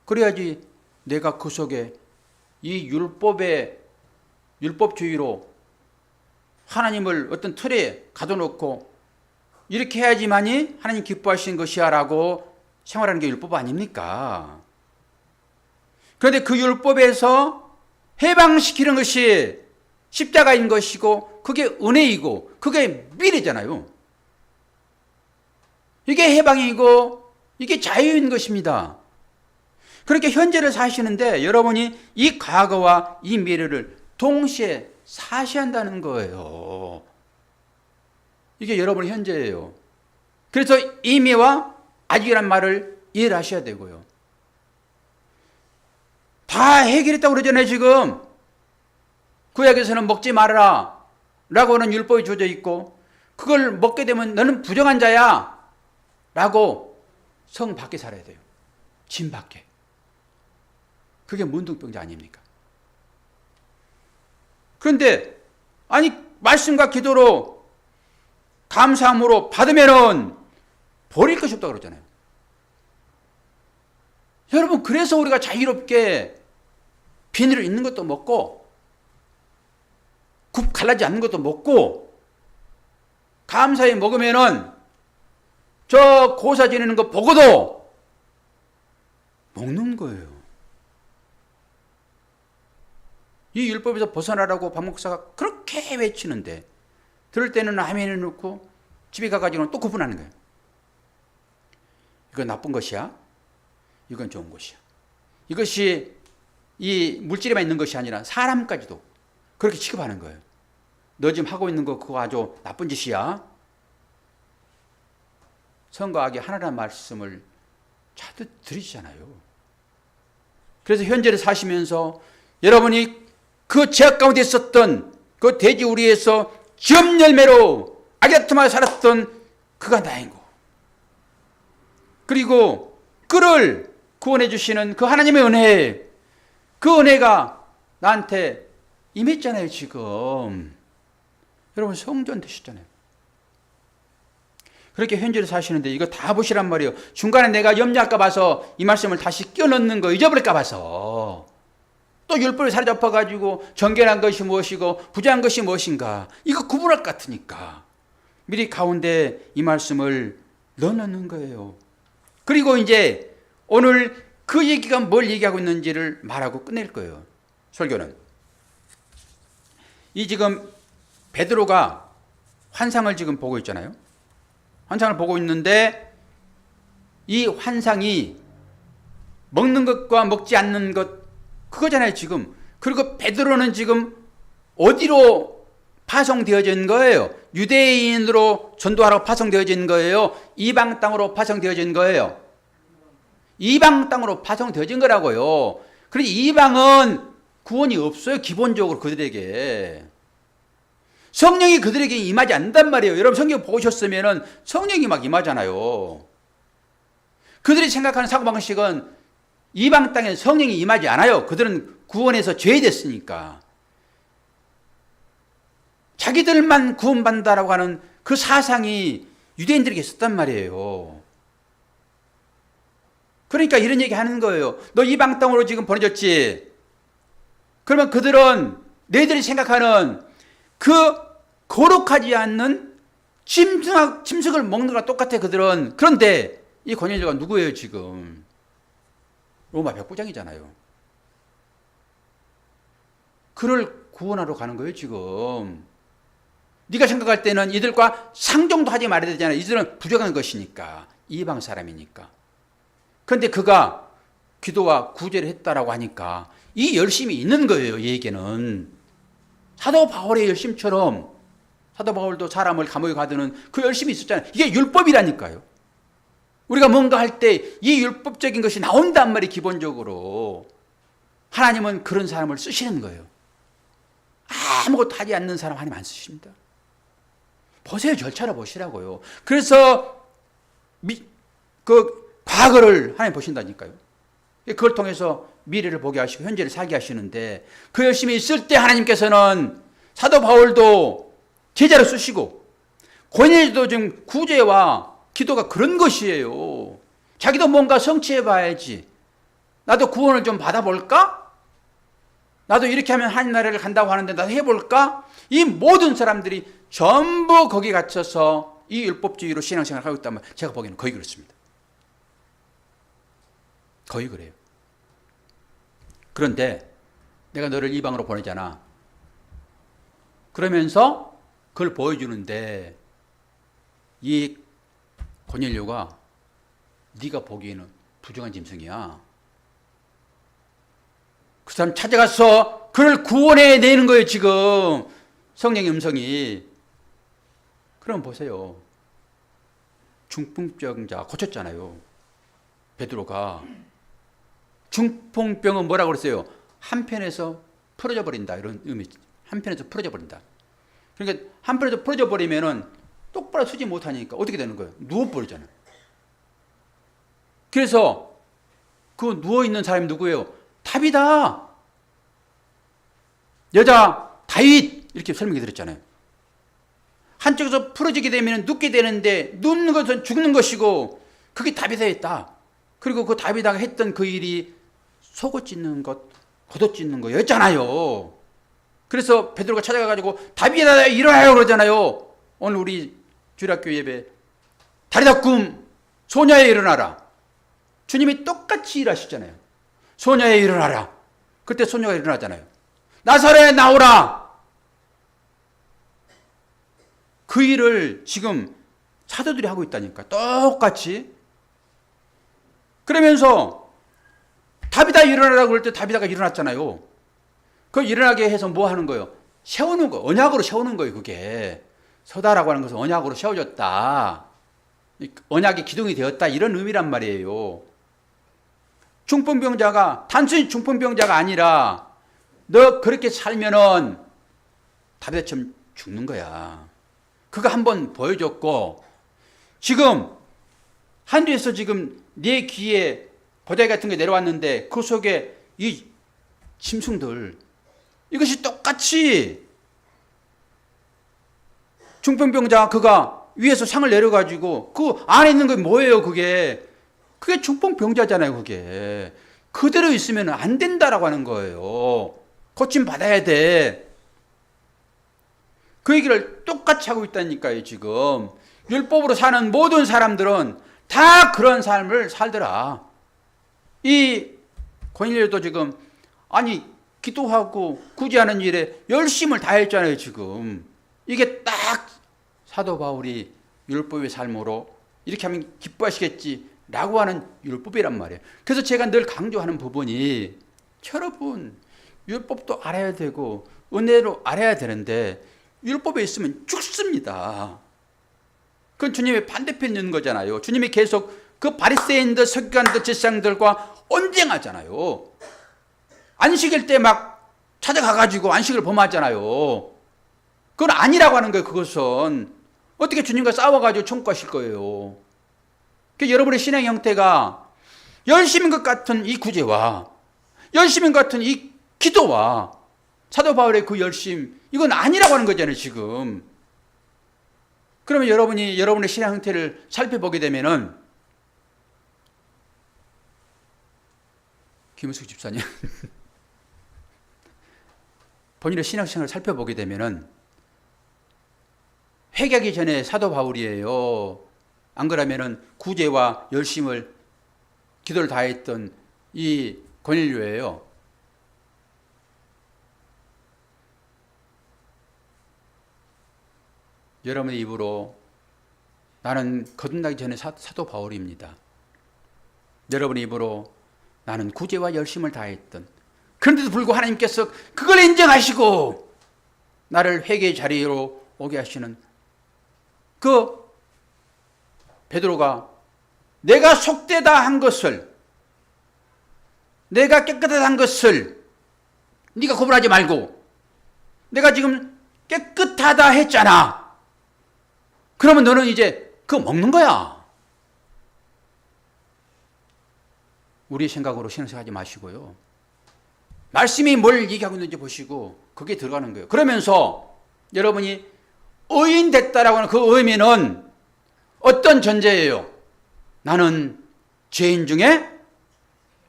그래야지 내가 그 속에 이 율법주의로 하나님을 어떤 틀에 가둬놓고 이렇게 해야지만이 하나님 기뻐하시는 것이야 라고 생활하는 게 율법 아닙니까? 그런데 그 율법에서 해방시키는 것이 십자가인 것이고 그게 은혜이고 그게 미래잖아요. 이게 해방이고 이게 자유인 것입니다. 그렇게 현재를 사시는데 여러분이 이 과거와 이 미래를 동시에 사셔야 한다는 거예요. 이게 여러분의 현재예요. 그래서 이미와 아직이란 말을 이해를 하셔야 되고요. 다 해결했다고 그러잖아요 지금. 구약에서는 먹지 말아라 라고 하는 율법이 주어져 있고 그걸 먹게 되면 너는 부정한 자야 라고 성 밖에 살아야 돼요. 진 밖에. 그게 문둥병자 아닙니까? 그런데 아니 말씀과 기도로 감사함으로 받으면은 버릴 것이 없다고 그러잖아요. 여러분, 그래서 우리가 자유롭게 비늘을 있는 것도 먹고 굽 갈라지 않는 것도 먹고 감사히 먹으면은 저 고사 지내는 거 보고도 먹는 거예요. 이 율법에서 벗어나라고 박 목사가 그렇게 외치는데 들을 때는 아멘을 넣고 집에 가가지고는 또 구분하는 거예요. 이건 나쁜 것이야. 이건 좋은 것이야. 이것이 이 물질에만 있는 것이 아니라 사람까지도 그렇게 취급하는 거예요. 너 지금 하고 있는 거 그거 아주 나쁜 짓이야. 선과 악이 하나라는 말씀을 자주 들으시잖아요. 그래서 현재를 사시면서 여러분이 그 죄악 가운데 있었던 그 돼지 우리에서 지업 열매로 아기다툼하게 살았던 그가 나이고, 그리고 그를 구원해 주시는 그 하나님의 은혜, 그 은혜가 나한테 임했잖아요. 지금 여러분 성전 되셨잖아요. 그렇게 현재를 사시는데 이거 다 보시란 말이에요. 중간에 내가 염려할까 봐서 이 말씀을 다시 껴넣는 거 잊어버릴까 봐서 또 율법에 사로잡혀가지고 정결한 것이 무엇이고 부정한 것이 무엇인가 이거 구분할 것 같으니까 미리 가운데 이 말씀을 넣어놓는 거예요. 그리고 이제 오늘 그 얘기가 뭘 얘기하고 있는지를 말하고 끝낼 거예요. 설교는 이 지금 베드로가 환상을 지금 보고 있잖아요. 환상을 보고 있는데 이 환상이 먹는 것과 먹지 않는 것 그거잖아요 지금. 그리고 베드로는 지금 어디로 파송되어진 거예요? 유대인으로 전도하러 파송되어진 거예요? 이방 땅으로 파송되어진 거예요? 이방 땅으로 파송되어진 거라고요. 그런데 이방은 구원이 없어요. 기본적으로 그들에게. 성령이 그들에게 임하지 않는단 말이에요. 여러분 성경 보셨으면 성령이 막 임하잖아요. 그들이 생각하는 사고방식은 이방 땅에 성령이 임하지 않아요. 그들은 구원에서 죄됐으니까. 자기들만 구원받는다라고 하는 그 사상이 유대인들에게 있었단 말이에요. 그러니까 이런 얘기 하는 거예요. 너 이방 땅으로 지금 보내졌지? 그러면 그들은 너희들이 생각하는 그 거룩하지 않는 짐승을 먹는 거랑 똑같아 그들은. 그런데 이 고넬료가 누구예요 지금? 로마 백부장이잖아요. 그를 구원하러 가는 거예요 지금. 네가 생각할 때는 이들과 상종도 하지 말아야 되잖아요. 이들은 부족한 것이니까. 이방 사람이니까. 그런데 그가 기도와 구제를 했다라고 하니까 이 열심이 있는 거예요. 얘에게는. 사도 바울의 열심처럼 사도 바울도 사람을 감옥에 가두는 그 열심이 있었잖아요. 이게 율법이라니까요. 우리가 뭔가 할 때 이 율법적인 것이 나온단 말이에요. 기본적으로. 하나님은 그런 사람을 쓰시는 거예요. 아무것도 하지 않는 사람 하나님 안 쓰십니다. 보세요. 절차를 보시라고요. 그래서 그 과거를 하나님 보신다니까요. 그걸 통해서 미래를 보게 하시고 현재를 살게 하시는데 그 열심히 있을 때 하나님께서는 사도 바울도 제자로 쓰시고 고넬료도 지금 구제와 기도가 그런 것이에요. 자기도 뭔가 성취해 봐야지. 나도 구원을 좀 받아볼까? 나도 이렇게 하면 하나님 나라를 간다고 하는데 나도 해볼까? 이 모든 사람들이 전부 거기에 갇혀서 이 율법주의로 신앙생활을 하고 있다면 제가 보기에는 거의 그렇습니다. 거의 그래요. 그런데 내가 너를 이방으로 보내잖아. 그러면서 그걸 보여주는데 이 고넬료가 네가 보기에는 부정한 짐승이야. 그 사람 찾아가서 그를 구원해내는 거예요 지금. 성령의 음성이. 그럼 보세요. 중풍병 자 고쳤잖아요. 베드로가. 중풍병은 뭐라고 그랬어요? 한편에서 풀어져 버린다. 이런 의미. 한편에서 풀어져 버린다. 그러니까 한편에서 풀어져 버리면은 똑바로 서지 못하니까 어떻게 되는 거예요? 누워버리잖아요. 그래서 그 누워있는 사람이 누구예요? 탑이다. 여자 다윗 이렇게 설명해 드렸잖아요. 한쪽에서 풀어지게 되면 눕게 되는데 눕는 것은 죽는 것이고 그게 답이 되었다. 그리고 그 다윗아가 했던 그 일이 속옷 찢는 것, 겉옷 찢는 거였잖아요. 그래서 베드로가 찾아가가지고 다윗아 일어나요 그러잖아요. 오늘 우리 주일학교 예배 다리다 꿈 소녀야 일어나라. 주님이 똑같이 일하시잖아요. 소녀야 일어나라. 그때 소녀가 일어나잖아요. 나사렛에 나오라. 그 일을 지금 사도들이 하고 있다니까. 똑같이. 그러면서 다비다 일어나라고 그럴 때 다비다가 일어났잖아요. 그 일어나게 해서 뭐 하는 거예요? 세우는 거. 언약으로 세우는 거예요. 그게. 서다라고 하는 것은 언약으로 세워졌다. 언약의 기둥이 되었다. 이런 의미란 말이에요. 중풍병자가 단순히 중풍병자가 아니라 너 그렇게 살면은 다비다처럼 죽는 거야. 그거 한번 보여줬고 지금 하늘에서 지금 네 귀에 보자기 같은 게 내려왔는데 그 속에 이 짐승들 이것이 똑같이 중풍병자 그가 위에서 상을 내려가지고 그 안에 있는 게 뭐예요? 그게 중풍병자잖아요. 그게 그대로 있으면 안 된다라고 하는 거예요. 고침 받아야 돼. 그 얘기를 똑같이 하고 있다니까요. 지금 율법으로 사는 모든 사람들은 다 그런 삶을 살더라. 이 고넬료도 지금 아니 기도하고 구제하는 일에 열심을 다했잖아요. 지금 이게 딱 사도 바울이 율법의 삶으로 이렇게 하면 기뻐하시겠지라고 하는 율법이란 말이에요. 그래서 제가 늘 강조하는 부분이 여러분 율법도 알아야 되고 은혜로 알아야 되는데 율법에 있으면 죽습니다. 그건 주님의 반대편에 있는 거잖아요. 주님이 계속 그 바리새인들, 서기관들, 제사장들과 언쟁하잖아요. 안식일 때 막 찾아가가지고 안식을 범하잖아요. 그건 아니라고 하는 거예요. 그것은 어떻게 주님과 싸워가지고 총구하실 거예요. 그러니까 여러분의 신앙 형태가 열심인 것 같은 이 구제와 열심인 것 같은 이 기도와 사도 바울의 그 열심 이건 아니라고 하는 거잖아요. 지금 그러면 여러분이 여러분의 신앙 형태를 살펴보게 되면은 김은숙 집사님 본인의 신앙생활을 살펴보게 되면은 회개하기 전에 사도 바울이에요. 안 그러면은 구제와 열심을 기도를 다했던 이 고넬료예요. 여러분의 입으로 나는 거듭나기 전에 사도 바울입니다. 여러분의 입으로 나는 구제와 열심을 다했던 그런데도 불구하고 하나님께서 그걸 인정하시고 나를 회개의 자리로 오게 하시는 그 베드로가 내가 속되다 한 것을 내가 깨끗하다 한 것을 네가 고발하지 말고 내가 지금 깨끗하다 했잖아. 그러면 너는 이제 그거 먹는 거야. 우리의 생각으로 신앙생활하지 마시고요. 말씀이 뭘 얘기하고 있는지 보시고 그게 들어가는 거예요. 그러면서 여러분이 의인 됐다라고 하는 그 의미는 어떤 전제예요? 나는 죄인 중에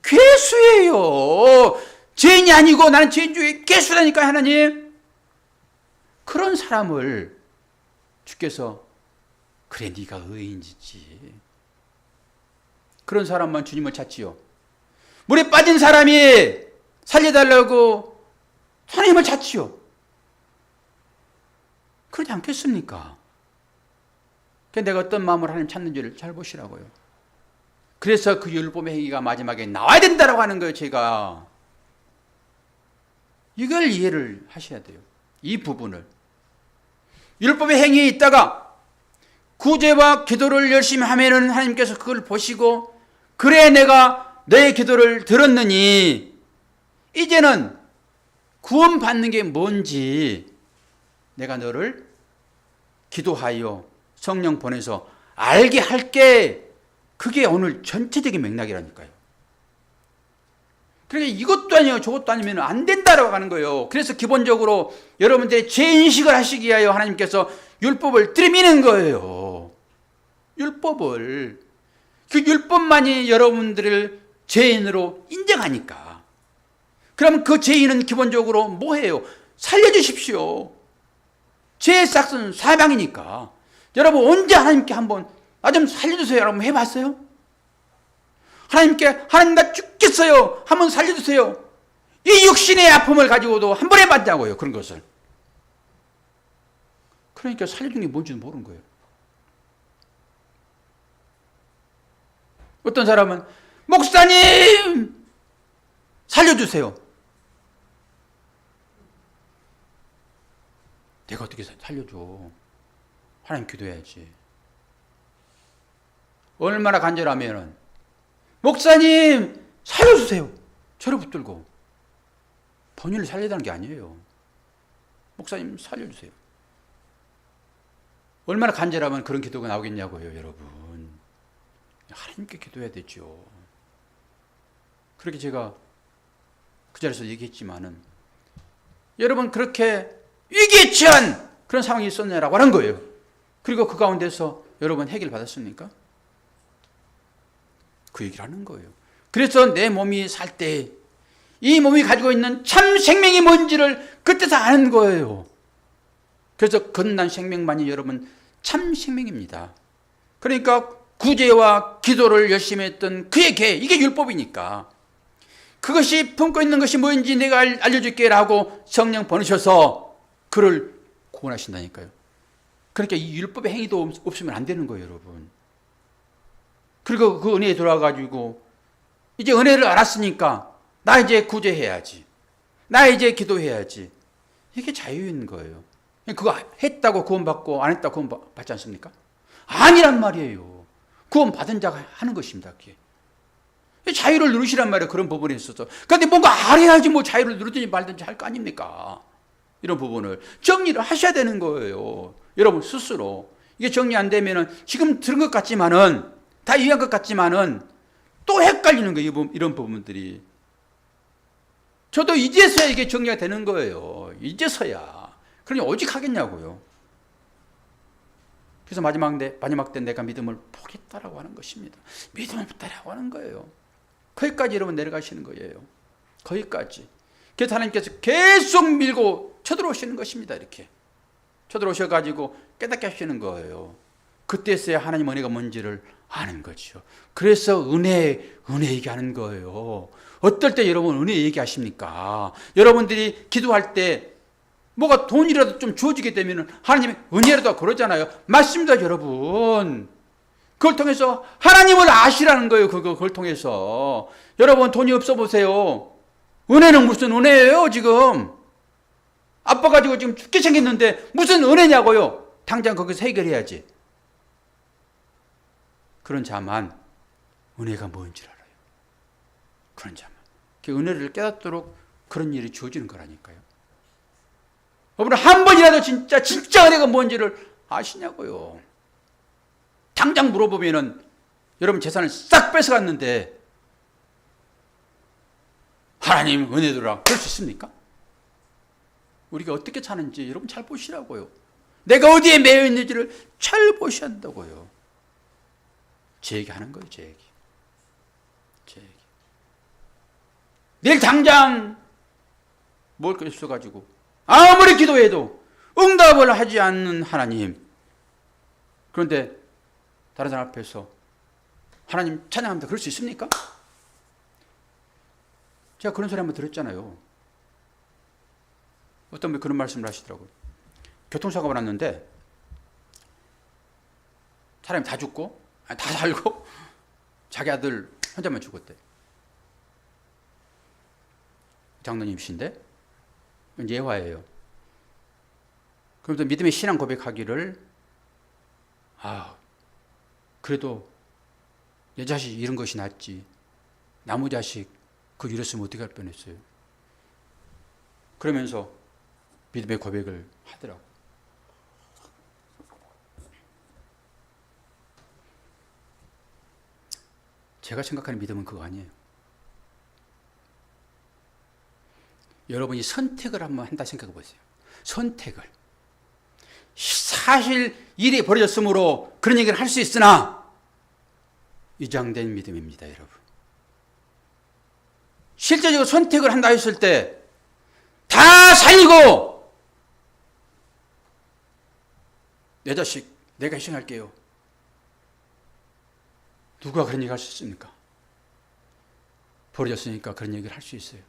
괴수예요. 죄인이 아니고 나는 죄인 중에 괴수라니까 하나님. 그런 사람을 주께서 그래 네가 의인이지. 그런 사람만 주님을 찾지요. 물에 빠진 사람이 살려달라고 하나님을 찾지요. 그러지 않겠습니까? 내가 어떤 마음으로 하나님 찾는지를 잘 보시라고요. 그래서 그 율법의 행위가 마지막에 나와야 된다고 하는 거예요. 제가 이걸 이해를 하셔야 돼요. 이 부분을 율법의 행위에 있다가 구제와 기도를 열심히 하면은 하나님께서 그걸 보시고 그래 내가 너의 기도를 들었느니 이제는 구원받는 게 뭔지 내가 너를 기도하여 성령 보내서 알게 할게. 그게 오늘 전체적인 맥락이라니까요. 그러니까 이것도 아니에요 저것도 아니면 안 된다라고 하는 거예요. 그래서 기본적으로 여러분들의 죄인식을 하시기 위하여 하나님께서 율법을 들이미는 거예요. 율법을 그 율법만이 여러분들을 죄인으로 인정하니까. 그러면 그 죄인은 기본적으로 뭐예요? 살려주십시오. 죄의 싹은 사망이니까. 여러분 언제 하나님께 한번 나 좀 살려주세요 여러분 해봤어요? 하나님께 하나님 나 죽겠어요 한번 살려주세요. 이 육신의 아픔을 가지고도 한 번 해봤냐고요. 그런 것을. 그러니까 살려준 게 뭔지도 모르는 거예요. 어떤 사람은 목사님 살려주세요. 내가 어떻게 살려줘. 하나님 기도해야지. 얼마나 간절하면은 목사님 살려주세요. 저를 붙들고. 본인을 살려다는 게 아니에요. 목사님 살려주세요. 얼마나 간절하면 그런 기도가 나오겠냐고요, 여러분. 하나님께 기도해야 되죠. 그렇게 제가 그 자리에서 얘기했지만은 여러분 그렇게 위기에 처한 그런 상황이 있었냐라고 하는 거예요. 그리고 그 가운데서 여러분 해결 받았습니까? 그 얘기를 하는 거예요. 그래서 내 몸이 살 때 이 몸이 가지고 있는 참 생명이 뭔지를 그때서 아는 거예요. 그래서 건난 생명만이 여러분 참 생명입니다. 그러니까 구제와 기도를 열심히 했던 그에게 이게 율법이니까 그것이 품고 있는 것이 뭔지 내가 알려줄게 라고 성령 보내셔서 그를 구원하신다니까요. 그러니까 이 율법의 행위도 없으면 안 되는 거예요, 여러분. 그리고 그 은혜에 돌아가지고 이제 은혜를 알았으니까 나 이제 구제해야지. 나 이제 기도해야지. 이게 자유인 거예요. 그거 했다고 구원받고 안 했다고 구원받지 않습니까? 아니란 말이에요. 구원받은 자가 하는 것입니다. 그게. 자유를 누리시란 말이에요. 그런 부분에 있어서. 그런데 뭔가 알아야지 뭐 자유를 누리든지 말든지 할 거 아닙니까? 이런 부분을 정리를 하셔야 되는 거예요. 여러분 스스로. 이게 정리 안 되면은 지금 들은 것 같지만은 다 이해한 것 같지만은 또 헷갈리는 거예요. 이런 부분들이. 저도 이제서야 이게 정리가 되는 거예요. 이제서야. 그러니 오직 하겠냐고요. 그래서 마지막 때 내가 믿음을 포기했다라고 하는 것입니다. 믿음을 붙다라고 하는 거예요. 거기까지 여러분 내려가시는 거예요. 거기까지. 그래서 하나님께서 계속 밀고 쳐들어오시는 것입니다. 이렇게. 쳐들어오셔가지고 깨닫게 하시는 거예요. 그때서야 하나님 은혜가 뭔지를 아는 거죠. 그래서 은혜 얘기하는 거예요. 어떨 때 여러분 은혜 얘기하십니까? 여러분들이 기도할 때 뭐가 돈이라도 좀 주어지게 되면 하나님이 은혜라도 그러잖아요. 맞습니다, 여러분. 그걸 통해서 하나님을 아시라는 거예요. 그걸 통해서. 여러분 돈이 없어 보세요. 은혜는 무슨 은혜예요, 지금? 아빠 가지고 지금 죽게 생겼는데 무슨 은혜냐고요? 당장 거기서 해결해야지. 그런 자만 은혜가 뭔지를 알아요. 그런 자만. 그 은혜를 깨닫도록 그런 일이 주어지는 거라니까요. 여러분 한 번이라도 진짜 은혜가 뭔지를 아시냐고요. 당장 물어보면은 여러분 재산을 싹 뺏어갔는데 하나님 은혜더라 그럴 수 있습니까? 우리가 어떻게 사는지 여러분 잘 보시라고요. 내가 어디에 매여 있는지를 잘 보셔야 한다고요. 제 얘기 하는 거예요. 제 얘기. 내일 당장 먹을 거 있어가지고 아무리 기도해도 응답을 하지 않는 하나님. 그런데 다른 사람 앞에서 하나님 찬양합니다. 그럴 수 있습니까? 제가 그런 소리 한번 들었잖아요. 어떤 분이 그런 말씀을 하시더라고요. 교통사고가 났는데 사람이 다 죽고 다 살고 자기 아들 혼자만 죽었대. 장로님이신데 예화예요. 그러면서 믿음의 신앙 고백하기를 그래도 내 자식 이런 것이 낫지 나무 자식 그거 이랬으면 어떻게 할 뻔했어요. 그러면서 믿음의 고백을 하더라고. 제가 생각하는 믿음은 그거 아니에요. 여러분이 선택을 한번 한다 생각해 보세요. 선택을. 사실 일이 벌어졌으므로 그런 얘기를 할 수 있으나 위장된 믿음입니다, 여러분. 실제적으로 선택을 한다 했을 때 다 살리고 내 자식 내가 희생할게요. 누가 그런 얘기 할 수 있습니까? 버려졌으니까 그런 얘기를 할 수 있어요.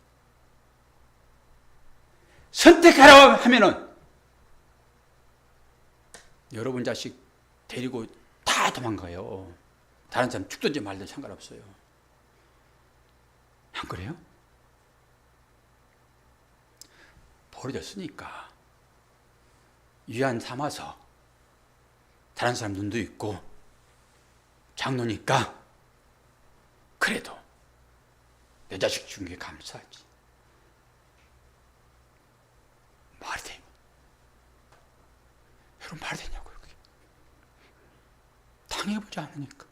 선택하라 하면은 여러분 자식 데리고 다 도망가요. 다른 사람 죽든지 말든지 상관없어요. 안 그래요? 버려졌으니까 위안 삼아서 다른 사람 눈도 있고 장로니까 그래도 내 자식 죽은 게 감사하지. 말이 돼요? 여러분 말이 되냐고요? 그게. 당해보지 않으니까.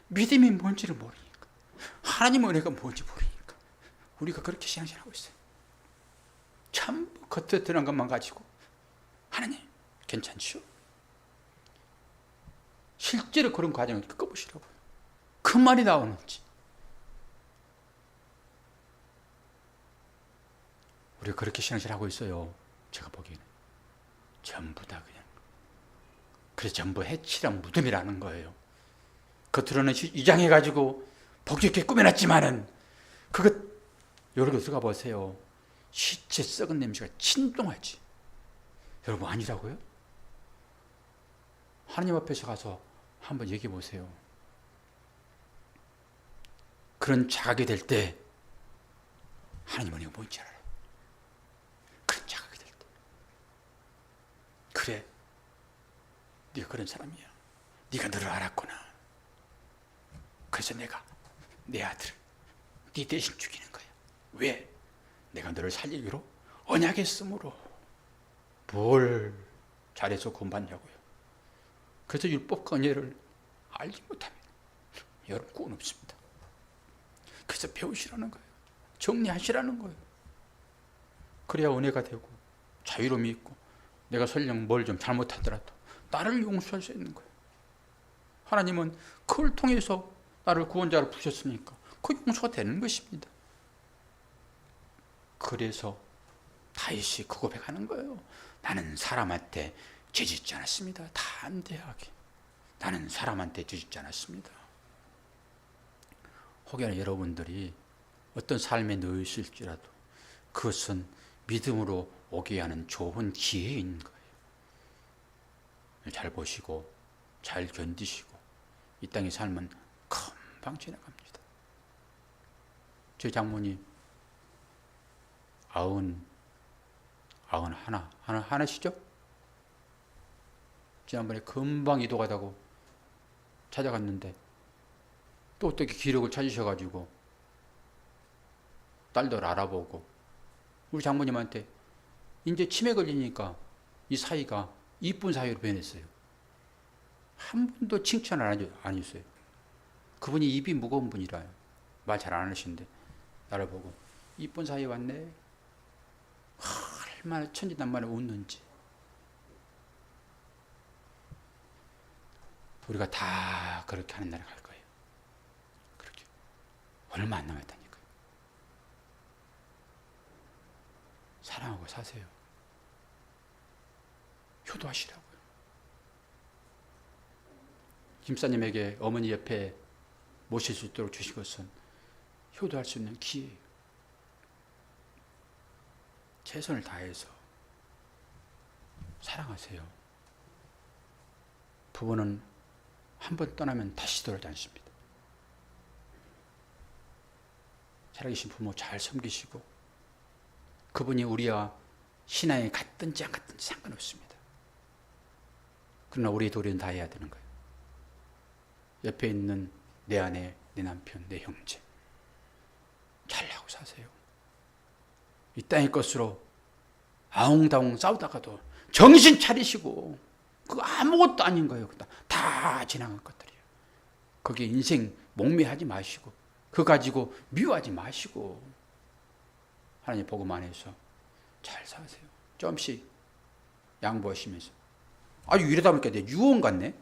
믿음이 뭔지를 모르니까. 하나님의 은혜가 뭔지 모르니까. 우리가 그렇게 신앙생활하고 있어요. 전부 겉에 드러난 것만 가지고 하나님 괜찮죠? 실제로 그런 과정을 겪어보시라고요. 그 말이 나오는지. 우리가 그렇게 신앙생활하고 있어요. 제가 보기에는 전부 다 그냥 그래서 전부 해치란 무덤이라는 거예요. 겉으로는 위장해가지고 복잡하게 꾸며놨지만은 그것 여러분 들어가 보세요. 시체 썩은 냄새가 진동하지. 여러분 아니라고요? 하나님 앞에서 가서 한번 얘기해 보세요. 그런 자각이 될 때 하나님은 이거 뭔지 알아요. 그런 자각이 될 때. 그래, 네가 그런 사람이야. 네가 너를 알았구나. 그래서 내가 내 아들을 네 대신 죽이는 거야. 왜? 내가 너를 살리기로 언약했으므로. 뭘 잘해서 구원받냐고요. 그래서 율법과 은혜를 알지 못하면 여러분 구원 없습니다. 그래서 배우시라는 거예요. 정리하시라는 거예요. 그래야 은혜가 되고 자유로움이 있고 내가 설령 뭘 좀 잘못하더라도 나를 용서할 수 있는 거예요. 하나님은 그걸 통해서 나를 구원자로 부르셨으니까 그 용서가 되는 것입니다. 그래서 다윗이 그 고백하는 거예요. 나는 사람한테 죄짓지 않았습니다. 담대하게. 나는 사람한테 죄짓지 않았습니다. 혹여나 여러분들이 어떤 삶에 놓이실지라도 그것은 믿음으로 오게 하는 좋은 기회인 거예요. 잘 보시고 잘 견디시고 이 땅의 삶은 금방 지나갑니다. 제 장모님 하나시죠? 지난번에 금방 이도가다고 찾아갔는데 또 어떻게 기록을 찾으셔가지고 딸들 알아보고 우리 장모님한테 이제 치매 걸리니까 이 사이가 이쁜 사이로 변했어요. 한 번도 칭찬을 안 했어요. 그분이 입이 무거운 분이라 말 잘 안 하시는데 나를 보고 이쁜 사이 왔네. 얼마나 천진난만에 웃는지. 우리가 다 그렇게 하는 날에 갈 거예요. 그렇게 얼마 안 남았다니까요. 사랑하고 사세요. 효도하시라고요. 김사님에게 어머니 옆에 모실 수 있도록 주신 것은 효도할 수 있는 기회예요. 최선을 다해서 사랑하세요. 부부는 한 번 떠나면 다시 돌아오지 않습니다. 살아계신 부모 잘 섬기시고 그분이 우리와 신앙에 같든지 안 같든지 상관없습니다. 그러나 우리의 도리는 다 해야 되는 거예요. 옆에 있는 내 아내, 내 남편, 내 형제 잘하고 사세요. 이 땅의 것으로 아웅다웅 싸우다가도 정신 차리시고 그거 아무것도 아닌 거예요. 다 지나간 것들이에요. 거기에 인생 목매하지 마시고 그거 가지고 미워하지 마시고 하나님 복음 안에서 잘 사세요. 조금씩 양보하시면서. 아유 이러다 보니까 내 유언 같네.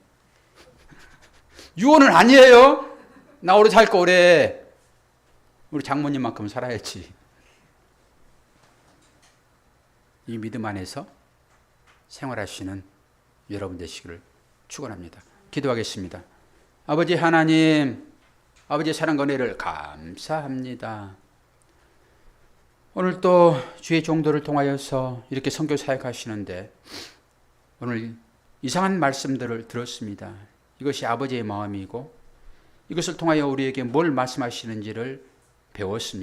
유언은 아니에요. 나 오래 살 거 오래. 우리 장모님만큼 살아야지. 이 믿음 안에서 생활하시는 여러분 되시기를 축원합니다. 기도하겠습니다. 아버지 하나님, 아버지의 사랑과 은혜를 감사합니다. 오늘 또 주의 종도를 통하여서 이렇게 선교 사역하시는데 오늘 이상한 말씀들을 들었습니다. 이것이 아버지의 마음이고 이것을 통하여 우리에게 뭘 말씀하시는지를 배웠습니다.